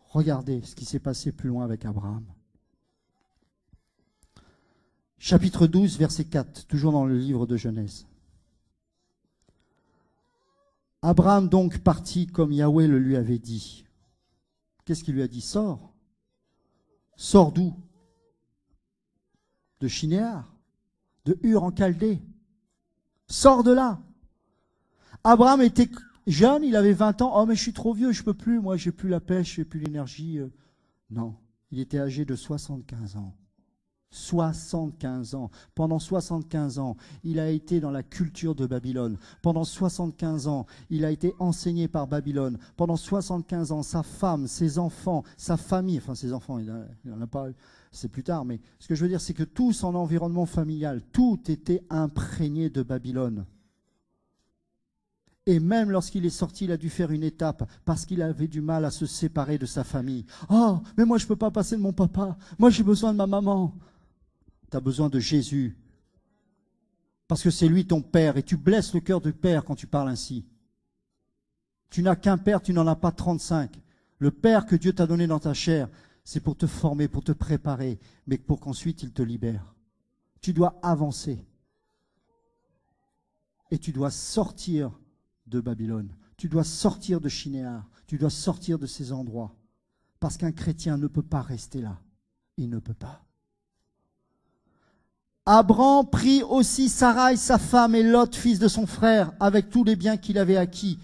Regardez ce qui s'est passé plus loin avec Abraham. Chapitre 12, verset 4, toujours dans le livre de Genèse. Abraham donc partit comme Yahweh le lui avait dit. Qu'est-ce qu'il lui a dit? Sors. Sors d'où? De Shinéar, de Ur en Chaldée. Sors de là. Abraham était jeune, il avait 20 ans. Oh, mais je suis trop vieux, je ne peux plus. Moi, j'ai plus la pêche, j'ai plus l'énergie. Non, il était âgé de 75 ans. 75 ans. Pendant 75 ans, il a été dans la culture de Babylone. Pendant 75 ans, il a été enseigné par Babylone. Pendant 75 ans, sa femme, ses enfants, sa famille, enfin ses enfants, il n'en a pas, c'est plus tard, mais ce que je veux dire, c'est que tout son environnement familial, tout était imprégné de Babylone. Et même lorsqu'il est sorti, il a dû faire une étape parce qu'il avait du mal à se séparer de sa famille. Oh, mais moi je ne peux pas passer de mon papa. Moi j'ai besoin de ma maman. Tu as besoin de Jésus. Parce que c'est lui ton père et tu blesses le cœur du père quand tu parles ainsi. Tu n'as qu'un père, tu n'en as pas 35. Le père que Dieu t'a donné dans ta chair, c'est pour te former, pour te préparer, mais pour qu'ensuite il te libère. Tu dois avancer. Et tu dois sortir de Babylone. Tu dois sortir de Shinéar. Tu dois sortir de ces endroits. Parce qu'un chrétien ne peut pas rester là. Il ne peut pas. Abraham prit aussi Sarai, sa femme, et Lot, fils de son frère, avec tous les biens qu'il avait acquis.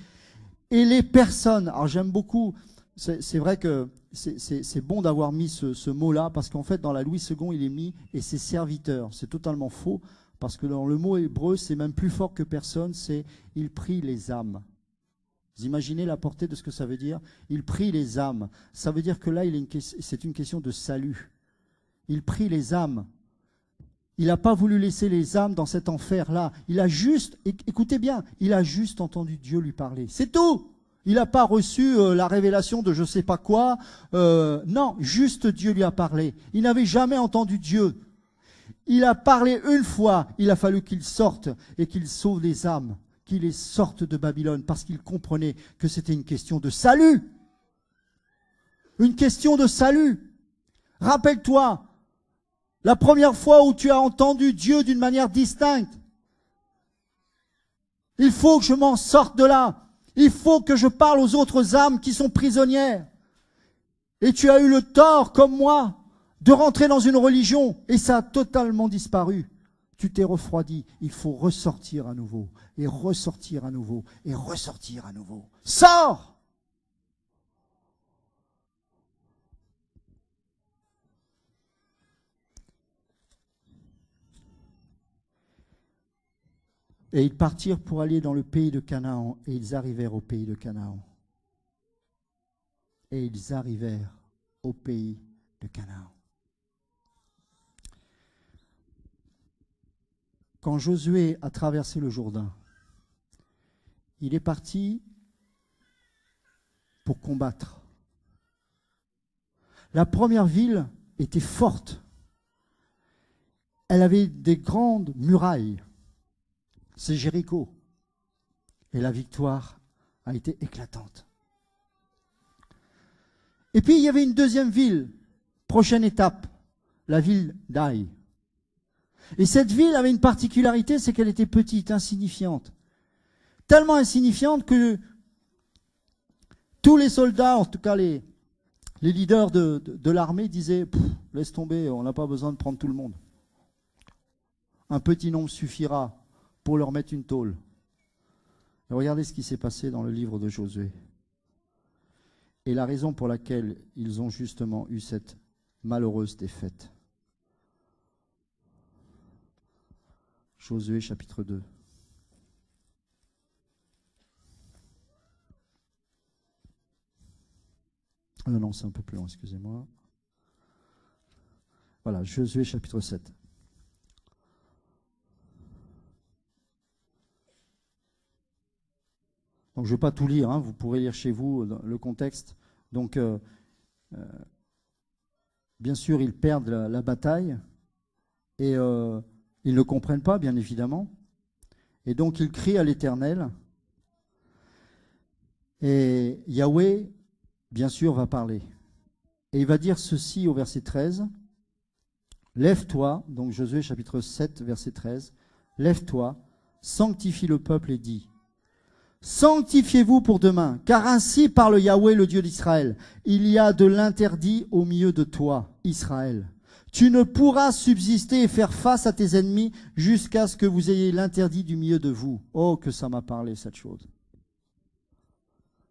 Et les personnes, alors j'aime beaucoup C'est vrai que c'est bon d'avoir mis ce mot-là, parce qu'en fait, dans la Louis II, il est mis « et ses serviteurs ». C'est totalement faux, parce que dans le mot hébreu, c'est même plus fort que personne, c'est « il prie les âmes ». Vous imaginez la portée de ce que ça veut dire? Il prie les âmes. Ça veut dire que là, c'est une question de salut. Il prie les âmes. Il n'a pas voulu laisser les âmes dans cet enfer-là. Il a juste, écoutez bien, il a juste entendu Dieu lui parler. C'est tout. Il n'a pas reçu la révélation de je ne sais pas quoi. Non, juste Dieu lui a parlé. Il n'avait jamais entendu Dieu. Il a parlé une fois. Il a fallu qu'il sorte et qu'il sauve les âmes, qu'il les sorte de Babylone, parce qu'il comprenait que c'était une question de salut. Une question de salut. Rappelle-toi, la première fois où tu as entendu Dieu d'une manière distincte. Il faut que je m'en sorte de là. Il faut que je parle aux autres âmes qui sont prisonnières. Et tu as eu le tort, comme moi, de rentrer dans une religion et ça a totalement disparu. Tu t'es refroidi. Il faut ressortir à nouveau, et ressortir à nouveau, et ressortir à nouveau. Sors! Et ils partirent pour aller dans le pays de Canaan, et ils arrivèrent au pays de Canaan. Et ils arrivèrent au pays de Canaan. Quand Josué a traversé le Jourdain, il est parti pour combattre. La première ville était forte. Elle avait des grandes murailles. C'est Jéricho. Et la victoire a été éclatante. Et puis il y avait une deuxième ville, prochaine étape, la ville d'Aï. Et cette ville avait une particularité, c'est qu'elle était petite, insignifiante. Tellement insignifiante que tous les soldats, en tout cas les leaders de l'armée, disaient « Laisse tomber, on n'a pas besoin de prendre tout le monde. Un petit nombre suffira pour leur mettre une tôle. » Et regardez ce qui s'est passé dans le livre de Josué. Et la raison pour laquelle ils ont justement eu cette malheureuse défaite. Josué chapitre 2. Non, c'est un peu plus long, excusez-moi. Voilà, Josué chapitre 7. Donc je ne vais pas tout lire, hein, vous pourrez lire chez vous le contexte. Donc, bien sûr, ils perdent la bataille et ils ne comprennent pas, bien évidemment. Et donc, ils crient à l'Éternel. Et Yahweh, bien sûr, va parler. Et il va dire ceci au verset 13. Lève-toi, donc Josué chapitre 7, verset 13. Lève-toi, sanctifie le peuple et dis. Sanctifiez-vous pour demain, car ainsi parle Yahweh, le Dieu d'Israël. Il y a de l'interdit au milieu de toi, Israël. Tu ne pourras subsister et faire face à tes ennemis jusqu'à ce que vous ayez l'interdit du milieu de vous. Oh, que ça m'a parlé, cette chose.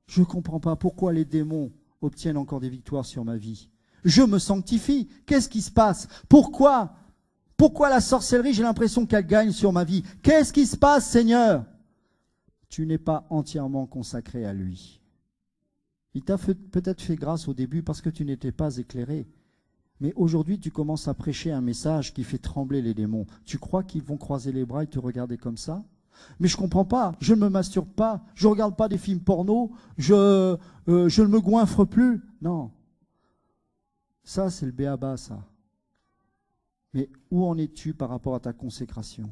Je ne comprends pas pourquoi les démons obtiennent encore des victoires sur ma vie. Je me sanctifie. Qu'est-ce qui se passe? Pourquoi la sorcellerie, j'ai l'impression qu'elle gagne sur ma vie? Qu'est-ce qui se passe, Seigneur? Tu n'es pas entièrement consacré à lui. Il t'a peut-être fait grâce au début parce que tu n'étais pas éclairé. Mais aujourd'hui, tu commences à prêcher un message qui fait trembler les démons. Tu crois qu'ils vont croiser les bras et te regarder comme ça? Mais je ne comprends pas. Je ne me masturbe pas. Je ne regarde pas des films porno. Je ne me goinfre plus. Non. Ça, c'est le béaba, ça. Mais où en es-tu par rapport à ta consécration?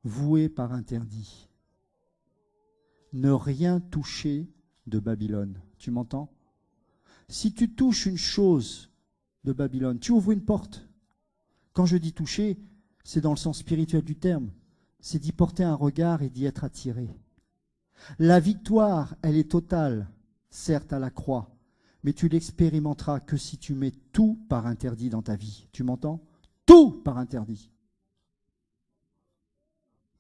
Voué par interdit. Ne rien toucher de Babylone. Tu m'entends? Si tu touches une chose de Babylone, tu ouvres une porte. Quand je dis toucher, c'est dans le sens spirituel du terme. C'est d'y porter un regard et d'y être attiré. La victoire, elle est totale, certes à la croix, mais tu l'expérimenteras que si tu mets tout par interdit dans ta vie. Tu m'entends? Tout par interdit.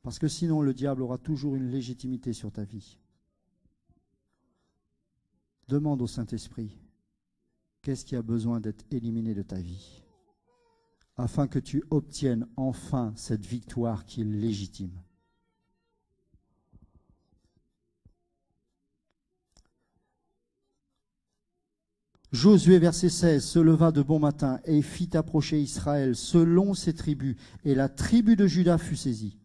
Parce que sinon, le diable aura toujours une légitimité sur ta vie. demande au Saint-Esprit, qu'est-ce qui a besoin d'être éliminé de ta vie, afin que tu obtiennes enfin cette victoire qui est légitime. Josué, verset 16, se leva de bon matin et fit approcher Israël selon ses tribus, et la tribu de Juda fut saisie.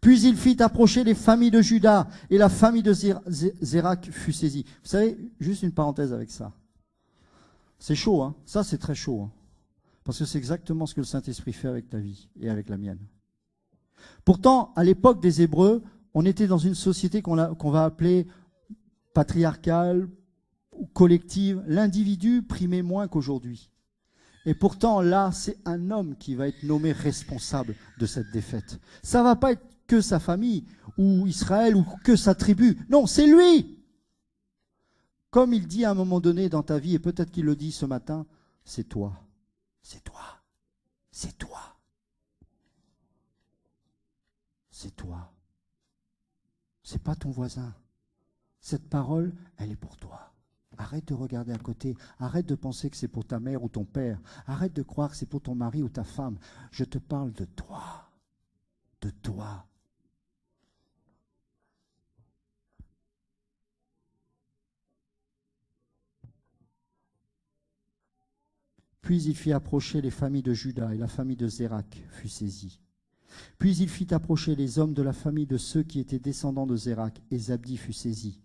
Puis il fit approcher les familles de Juda, et la famille de Zérak fut saisie. Vous savez, juste une parenthèse avec ça. C'est chaud, hein? Ça c'est très chaud, hein? Parce que c'est exactement ce que le Saint-Esprit fait avec ta vie et avec la mienne. Pourtant, à l'époque des Hébreux, on était dans une société qu'on va appeler patriarcale, collective. L'individu primait moins qu'aujourd'hui. Et pourtant, là, c'est un homme qui va être nommé responsable de cette défaite. Ça ne va pas être que sa famille, ou Israël, ou que sa tribu. Non, c'est lui. Comme il dit à un moment donné dans ta vie, et peut-être qu'il le dit ce matin, c'est toi. C'est toi. C'est toi. C'est toi. C'est pas ton voisin. Cette parole, elle est pour toi. Arrête de regarder à côté. Arrête de penser que c'est pour ta mère ou ton père. Arrête de croire que c'est pour ton mari ou ta femme. Je te parle de toi. De toi. Puis il fit approcher les familles de Juda, et la famille de Zérak fut saisie. Puis il fit approcher les hommes de la famille de ceux qui étaient descendants de Zérak, et Zabdi fut saisi.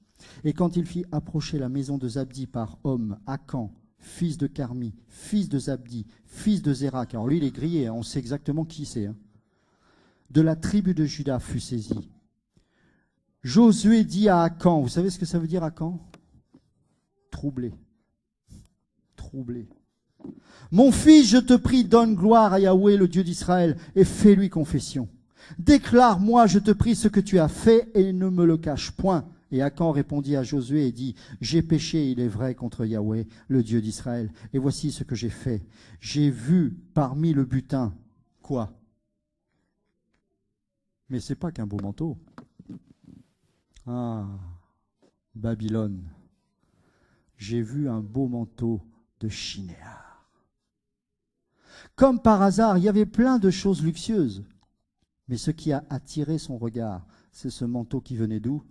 Et quand il fit approcher la maison de Zabdi par homme, Akan, fils de Carmi, fils de Zabdi, fils de Zérak, alors lui il est grillé, hein, on sait exactement qui c'est, hein, de la tribu de Juda fut saisi. Josué dit à Akan, vous savez ce que ça veut dire Akan? Troublé. Troublé. Mon fils, je te prie, donne gloire à Yahweh, le Dieu d'Israël, et fais-lui confession. Déclare-moi, je te prie, ce que tu as fait, et ne me le cache point. Et Akan répondit à Josué et dit, j'ai péché, il est vrai, contre Yahweh, le Dieu d'Israël. Et voici ce que j'ai fait. J'ai vu parmi le butin, quoi? Mais c'est pas qu'un beau manteau. Ah, Babylone. J'ai vu un beau manteau de Shinéar. Comme par hasard, il y avait plein de choses luxueuses. Mais ce qui a attiré son regard, c'est ce manteau qui venait d'où?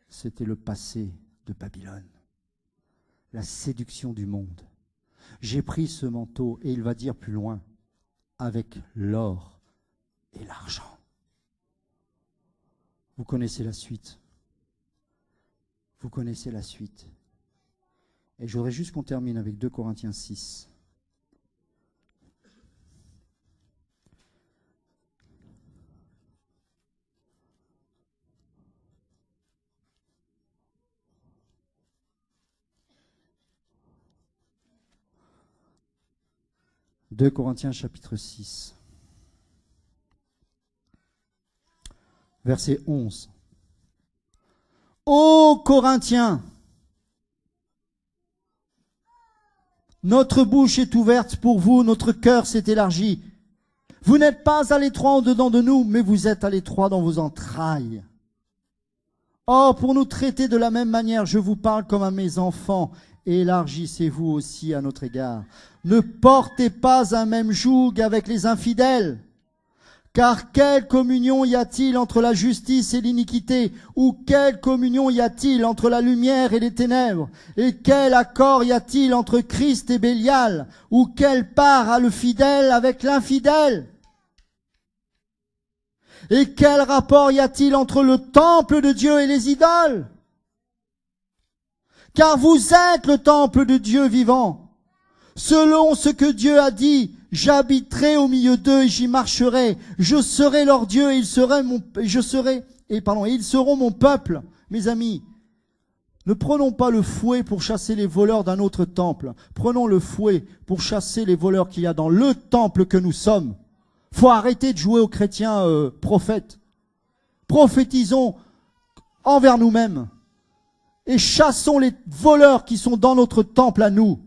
C'était le passé de Babylone, la séduction du monde. J'ai pris ce manteau, et il va dire plus loin, avec l'or et l'argent. Vous connaissez la suite. Vous connaissez la suite. Et je voudrais juste qu'on termine avec 2 Corinthiens 6. « 2 Corinthiens chapitre 6, verset 11. « Ô Corinthiens, notre bouche est ouverte pour vous, notre cœur s'est élargi. Vous n'êtes pas à l'étroit en dedans de nous, mais vous êtes à l'étroit dans vos entrailles. Or, pour nous traiter de la même manière, je vous parle comme à mes enfants. Élargissez-vous aussi à notre égard. Ne portez pas un même joug avec les infidèles. Car quelle communion y a-t-il entre la justice et l'iniquité? Ou quelle communion y a-t-il entre la lumière et les ténèbres? Et quel accord y a-t-il entre Christ et Bélial? Ou quelle part a le fidèle avec l'infidèle? Et quel rapport y a-t-il entre le temple de Dieu et les idoles? Car vous êtes le temple de Dieu vivant. Selon ce que Dieu a dit, j'habiterai au milieu d'eux et j'y marcherai. Je serai leur Dieu et ils seront mon peuple. Mes amis, ne prenons pas le fouet pour chasser les voleurs d'un autre temple. Prenons le fouet pour chasser les voleurs qu'il y a dans le temple que nous sommes. Faut arrêter de jouer aux chrétiens prophètes. Prophétisons envers nous-mêmes. Et chassons les voleurs qui sont dans notre temple à nous,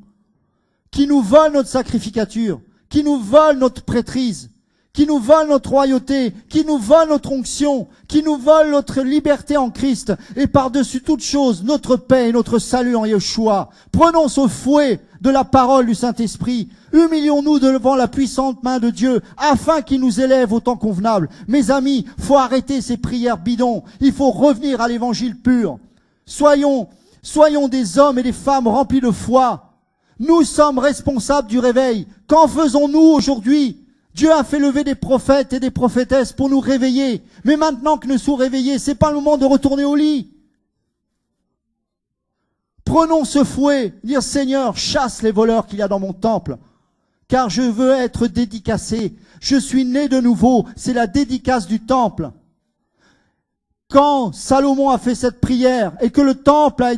qui nous volent notre sacrificature, qui nous volent notre prêtrise, qui nous volent notre royauté, qui nous volent notre onction, qui nous volent notre liberté en Christ, et par-dessus toute chose, notre paix et notre salut en Yeshua. Prenons ce fouet de la parole du Saint-Esprit. Humilions-nous devant la puissante main de Dieu, afin qu'il nous élève au temps convenable. Mes amis, faut arrêter ces prières bidons. Il faut revenir à l'évangile pur. Soyons des hommes et des femmes remplis de foi. Nous sommes responsables du réveil. Qu'en faisons-nous aujourd'hui? Dieu a fait lever des prophètes et des prophétesses pour nous réveiller. Mais maintenant que nous sommes réveillés, c'est pas le moment de retourner au lit. Prenons ce fouet, dire Seigneur, chasse les voleurs qu'il y a dans mon temple, car je veux être dédicacé. Je suis né de nouveau, c'est la dédicace du temple. Quand Salomon a fait cette prière et que le temple a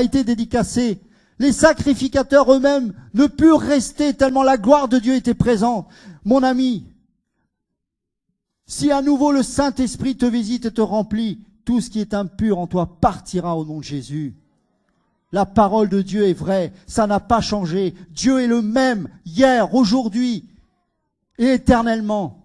été dédicacé, les sacrificateurs eux-mêmes ne purent rester tellement la gloire de Dieu était présente. Mon ami, si à nouveau le Saint-Esprit te visite et te remplit, tout ce qui est impur en toi partira au nom de Jésus. La parole de Dieu est vraie, ça n'a pas changé. Dieu est le même hier, aujourd'hui et éternellement.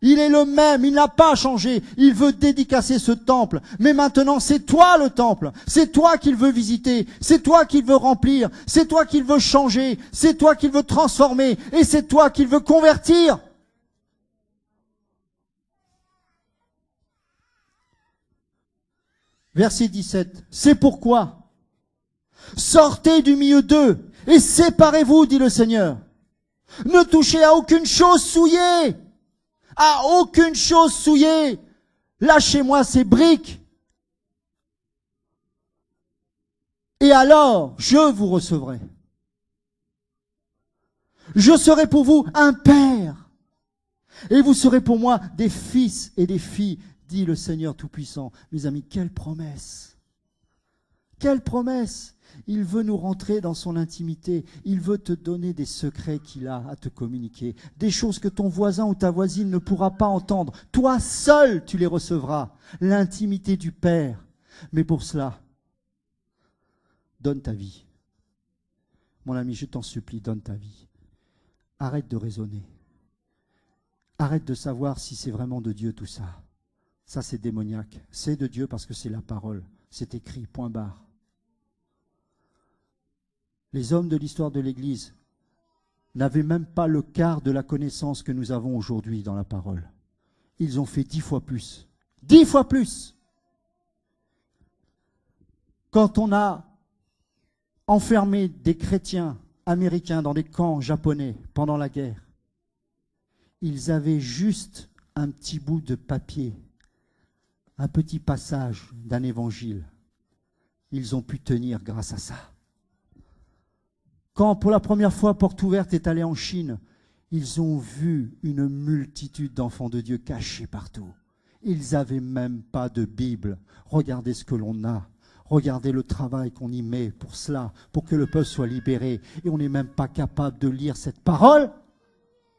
Il est le même, il n'a pas changé. Il veut dédicacer ce temple. Mais maintenant, c'est toi le temple. C'est toi qu'il veut visiter. C'est toi qu'il veut remplir. C'est toi qu'il veut changer. C'est toi qu'il veut transformer. Et c'est toi qu'il veut convertir. Verset 17. C'est pourquoi sortez du milieu d'eux et séparez-vous, dit le Seigneur. Ne touchez à aucune chose souillée. À aucune chose souillée. Lâchez-moi ces briques. Et alors, je vous recevrai. Je serai pour vous un père. Et vous serez pour moi des fils et des filles, dit le Seigneur Tout-Puissant. Mes amis, quelle promesse! Quelle promesse! Il veut nous rentrer dans son intimité. Il veut te donner des secrets qu'il a à te communiquer. Des choses que ton voisin ou ta voisine ne pourra pas entendre. Toi seul, tu les recevras. L'intimité du Père. Mais pour cela, donne ta vie. Mon ami, je t'en supplie, donne ta vie. Arrête de raisonner. Arrête de savoir si c'est vraiment de Dieu tout ça. Ça, c'est démoniaque. C'est de Dieu parce que c'est la parole. C'est écrit, point barre. Les hommes de l'histoire de l'Église n'avaient même pas le quart de la connaissance que nous avons aujourd'hui dans la parole. Ils ont fait 10 fois plus. 10 fois plus! Quand on a enfermé des chrétiens américains dans des camps japonais pendant la guerre, ils avaient juste un petit bout de papier, un petit passage d'un évangile. Ils ont pu tenir grâce à ça. Quand pour la première fois Porte Ouverte est allé en Chine, ils ont vu une multitude d'enfants de Dieu cachés partout. Ils n'avaient même pas de Bible. Regardez ce que l'on a. Regardez le travail qu'on y met pour cela, pour que le peuple soit libéré. Et on n'est même pas capable de lire cette parole.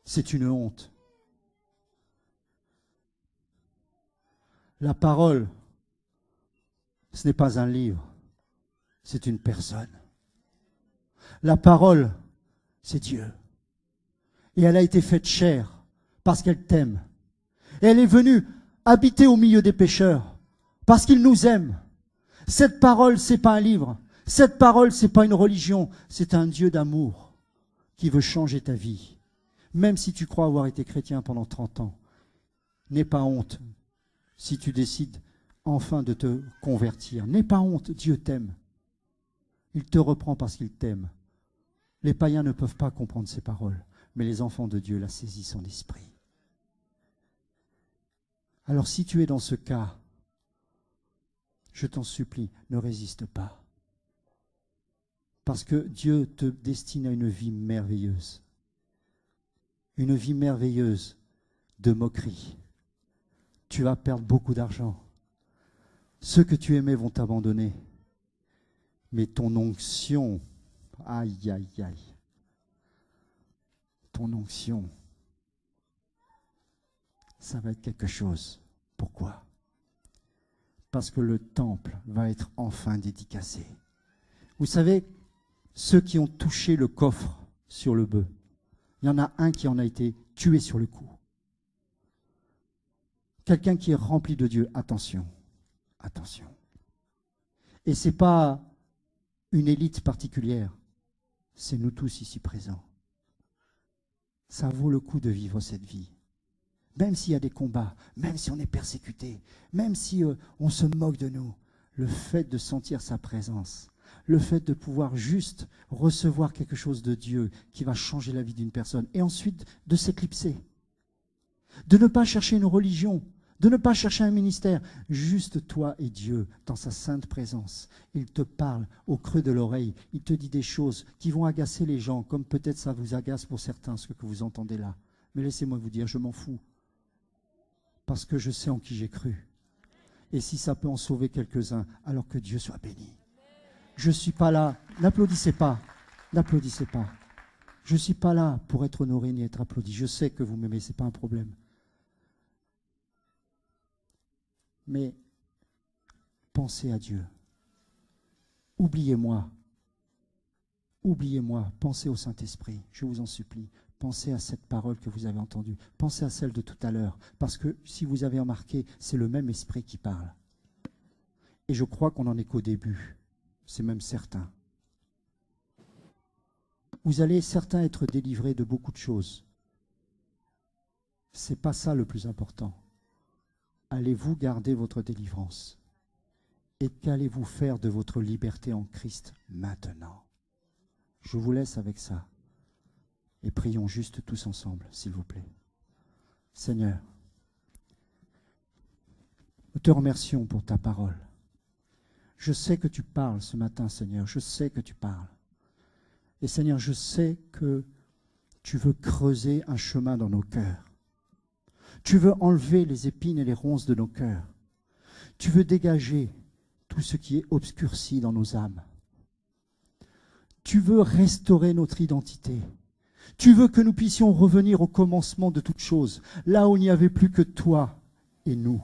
C'est une honte. La parole, ce n'est pas un livre, c'est une personne. La parole, c'est Dieu. Et elle a été faite chair parce qu'elle t'aime. Et elle est venue habiter au milieu des pécheurs parce qu'il nous aime. Cette parole, c'est pas un livre. Cette parole, c'est pas une religion. C'est un Dieu d'amour qui veut changer ta vie. Même si tu crois avoir été chrétien pendant 30 ans, n'aie pas honte si tu décides enfin de te convertir. N'aie pas honte, Dieu t'aime. Il te reprend parce qu'il t'aime. Les païens ne peuvent pas comprendre ces paroles, mais les enfants de Dieu la saisissent en esprit. Alors si tu es dans ce cas, je t'en supplie, ne résiste pas. Parce que Dieu te destine à une vie merveilleuse. Une vie merveilleuse de moquerie. Tu vas perdre beaucoup d'argent. Ceux que tu aimais vont t'abandonner. Mais ton onction, aïe, aïe, aïe. Ton onction, ça va être quelque chose. Pourquoi? Parce que le temple va être enfin dédicacé. Vous savez, ceux qui ont touché le coffre sur le bœuf, il y en a un qui en a été tué sur le coup. Quelqu'un qui est rempli de Dieu, attention, attention. Et ce n'est pas une élite particulière, c'est nous tous ici présents. Ça vaut le coup de vivre cette vie. Même s'il y a des combats, même si on est persécuté, même si on se moque de nous, le fait de sentir sa présence, le fait de pouvoir juste recevoir quelque chose de Dieu qui va changer la vie d'une personne, et ensuite de s'éclipser, de ne pas chercher une religion, de ne pas chercher un ministère, juste toi et Dieu dans sa sainte présence. Il te parle au creux de l'oreille, il te dit des choses qui vont agacer les gens, comme peut-être ça vous agace pour certains ce que vous entendez là. Mais laissez-moi vous dire, je m'en fous, parce que je sais en qui j'ai cru. Et si ça peut en sauver quelques-uns, alors que Dieu soit béni. Je ne suis pas là, n'applaudissez pas, n'applaudissez pas. Je ne suis pas là pour être honoré ni être applaudi. Je sais que vous m'aimez, ce n'est pas un problème. Mais pensez à Dieu. Oubliez-moi. Oubliez-moi. Pensez au Saint-Esprit, je vous en supplie. Pensez à cette parole que vous avez entendue. Pensez à celle de tout à l'heure. Parce que si vous avez remarqué, c'est le même esprit qui parle. Et je crois qu'on n'en est qu'au début. C'est même certain. Vous allez certains être délivrés de beaucoup de choses. Ce n'est pas ça le plus important. Allez-vous garder votre délivrance? Et qu'allez-vous faire de votre liberté en Christ maintenant? Je vous laisse avec ça. Et prions juste tous ensemble, s'il vous plaît. Seigneur, nous te remercions pour ta parole. Je sais que tu parles ce matin, Seigneur. Je sais que tu parles. Et Seigneur, je sais que tu veux creuser un chemin dans nos cœurs. Tu veux enlever les épines et les ronces de nos cœurs. Tu veux dégager tout ce qui est obscurci dans nos âmes. Tu veux restaurer notre identité. Tu veux que nous puissions revenir au commencement de toutes choses, là où il n'y avait plus que toi et nous.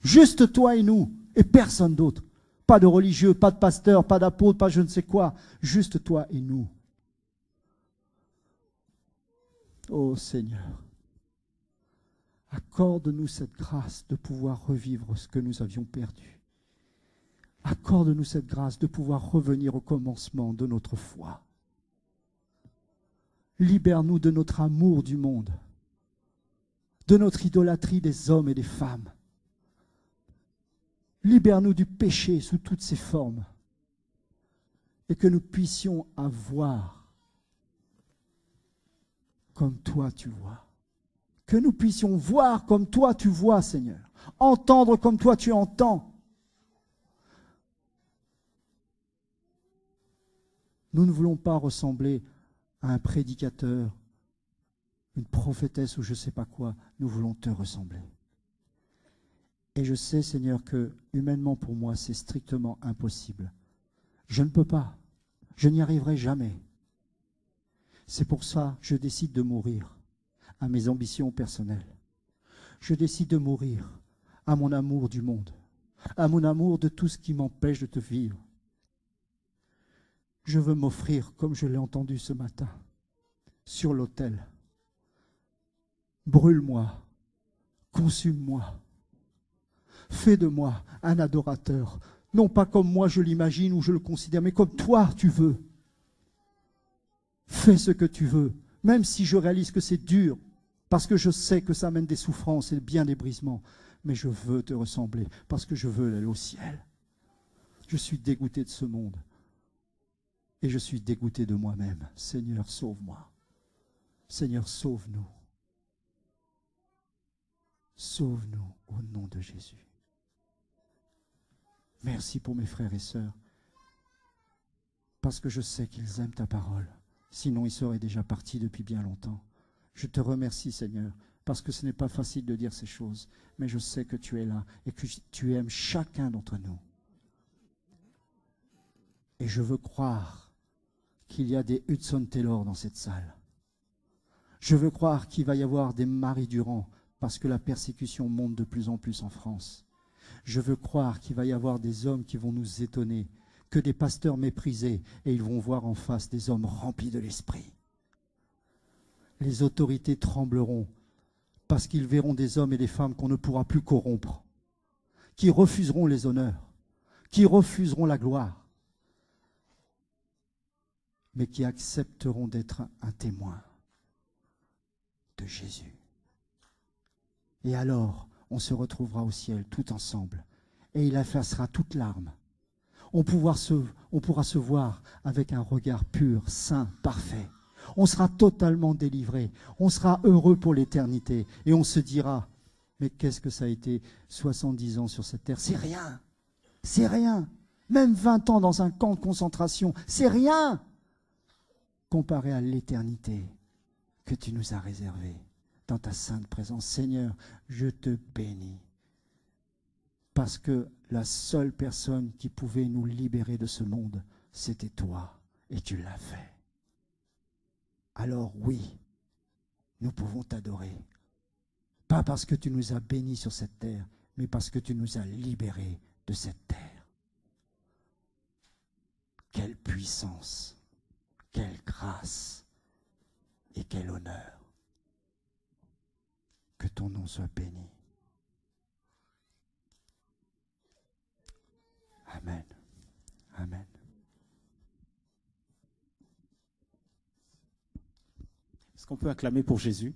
Juste toi et nous, et personne d'autre. Pas de religieux, pas de pasteur, pas d'apôtre, pas je ne sais quoi. Juste toi et nous. Ô Seigneur, accorde-nous cette grâce de pouvoir revivre ce que nous avions perdu. Accorde-nous cette grâce de pouvoir revenir au commencement de notre foi. Libère-nous de notre amour du monde, de notre idolâtrie des hommes et des femmes. Libère-nous du péché sous toutes ses formes et que nous puissions avoir comme toi tu vois. Que nous puissions voir comme toi tu vois, Seigneur. Entendre comme toi tu entends. Nous ne voulons pas ressembler à un prédicateur, une prophétesse ou je ne sais pas quoi. Nous voulons te ressembler. Et je sais, Seigneur, que humainement pour moi, c'est strictement impossible. Je ne peux pas. Je n'y arriverai jamais. C'est pour ça que je décide de mourir à mes ambitions personnelles. Je décide de mourir à mon amour du monde, à mon amour de tout ce qui m'empêche de te vivre. Je veux m'offrir, comme je l'ai entendu ce matin, sur l'autel. Brûle-moi, consume-moi. Fais de moi un adorateur, non pas comme moi je l'imagine ou je le considère, mais comme toi tu veux. Fais ce que tu veux, même si je réalise que c'est dur, parce que je sais que ça amène des souffrances et bien des brisements, mais je veux te ressembler, parce que je veux aller au ciel. Je suis dégoûté de ce monde, et je suis dégoûté de moi-même. Seigneur, sauve-moi. Seigneur, sauve-nous. Sauve-nous au nom de Jésus. Merci pour mes frères et sœurs, parce que je sais qu'ils aiment ta parole. Sinon, ils seraient déjà partis depuis bien longtemps. Je te remercie, Seigneur, parce que ce n'est pas facile de dire ces choses, mais je sais que tu es là et que tu aimes chacun d'entre nous. Et je veux croire qu'il y a des Hudson Taylor dans cette salle. Je veux croire qu'il va y avoir des Marie Durand, parce que la persécution monte de plus en plus en France. Je veux croire qu'il va y avoir des hommes qui vont nous étonner, que des pasteurs méprisés, et ils vont voir en face des hommes remplis de l'esprit. Les autorités trembleront parce qu'ils verront des hommes et des femmes qu'on ne pourra plus corrompre, qui refuseront les honneurs, qui refuseront la gloire, mais qui accepteront d'être un témoin de Jésus. Et alors, on se retrouvera au ciel tout ensemble, et il effacera toute larme. On pourra se voir avec un regard pur, saint, parfait. On sera totalement délivré. On sera heureux pour l'éternité. Et on se dira, mais qu'est-ce que ça a été 70 ans sur cette terre? C'est rien. C'est rien. Même 20 ans dans un camp de concentration, c'est rien comparé à l'éternité que tu nous as réservée dans ta sainte présence. Seigneur, je te bénis. Parce que la seule personne qui pouvait nous libérer de ce monde, c'était toi. Et tu l'as fait. Alors oui, nous pouvons t'adorer. Pas parce que tu nous as bénis sur cette terre, mais parce que tu nous as libérés de cette terre. Quelle puissance, quelle grâce et quel honneur. Que ton nom soit béni. Amen. Amen. Est-ce qu'on peut acclamer pour Jésus?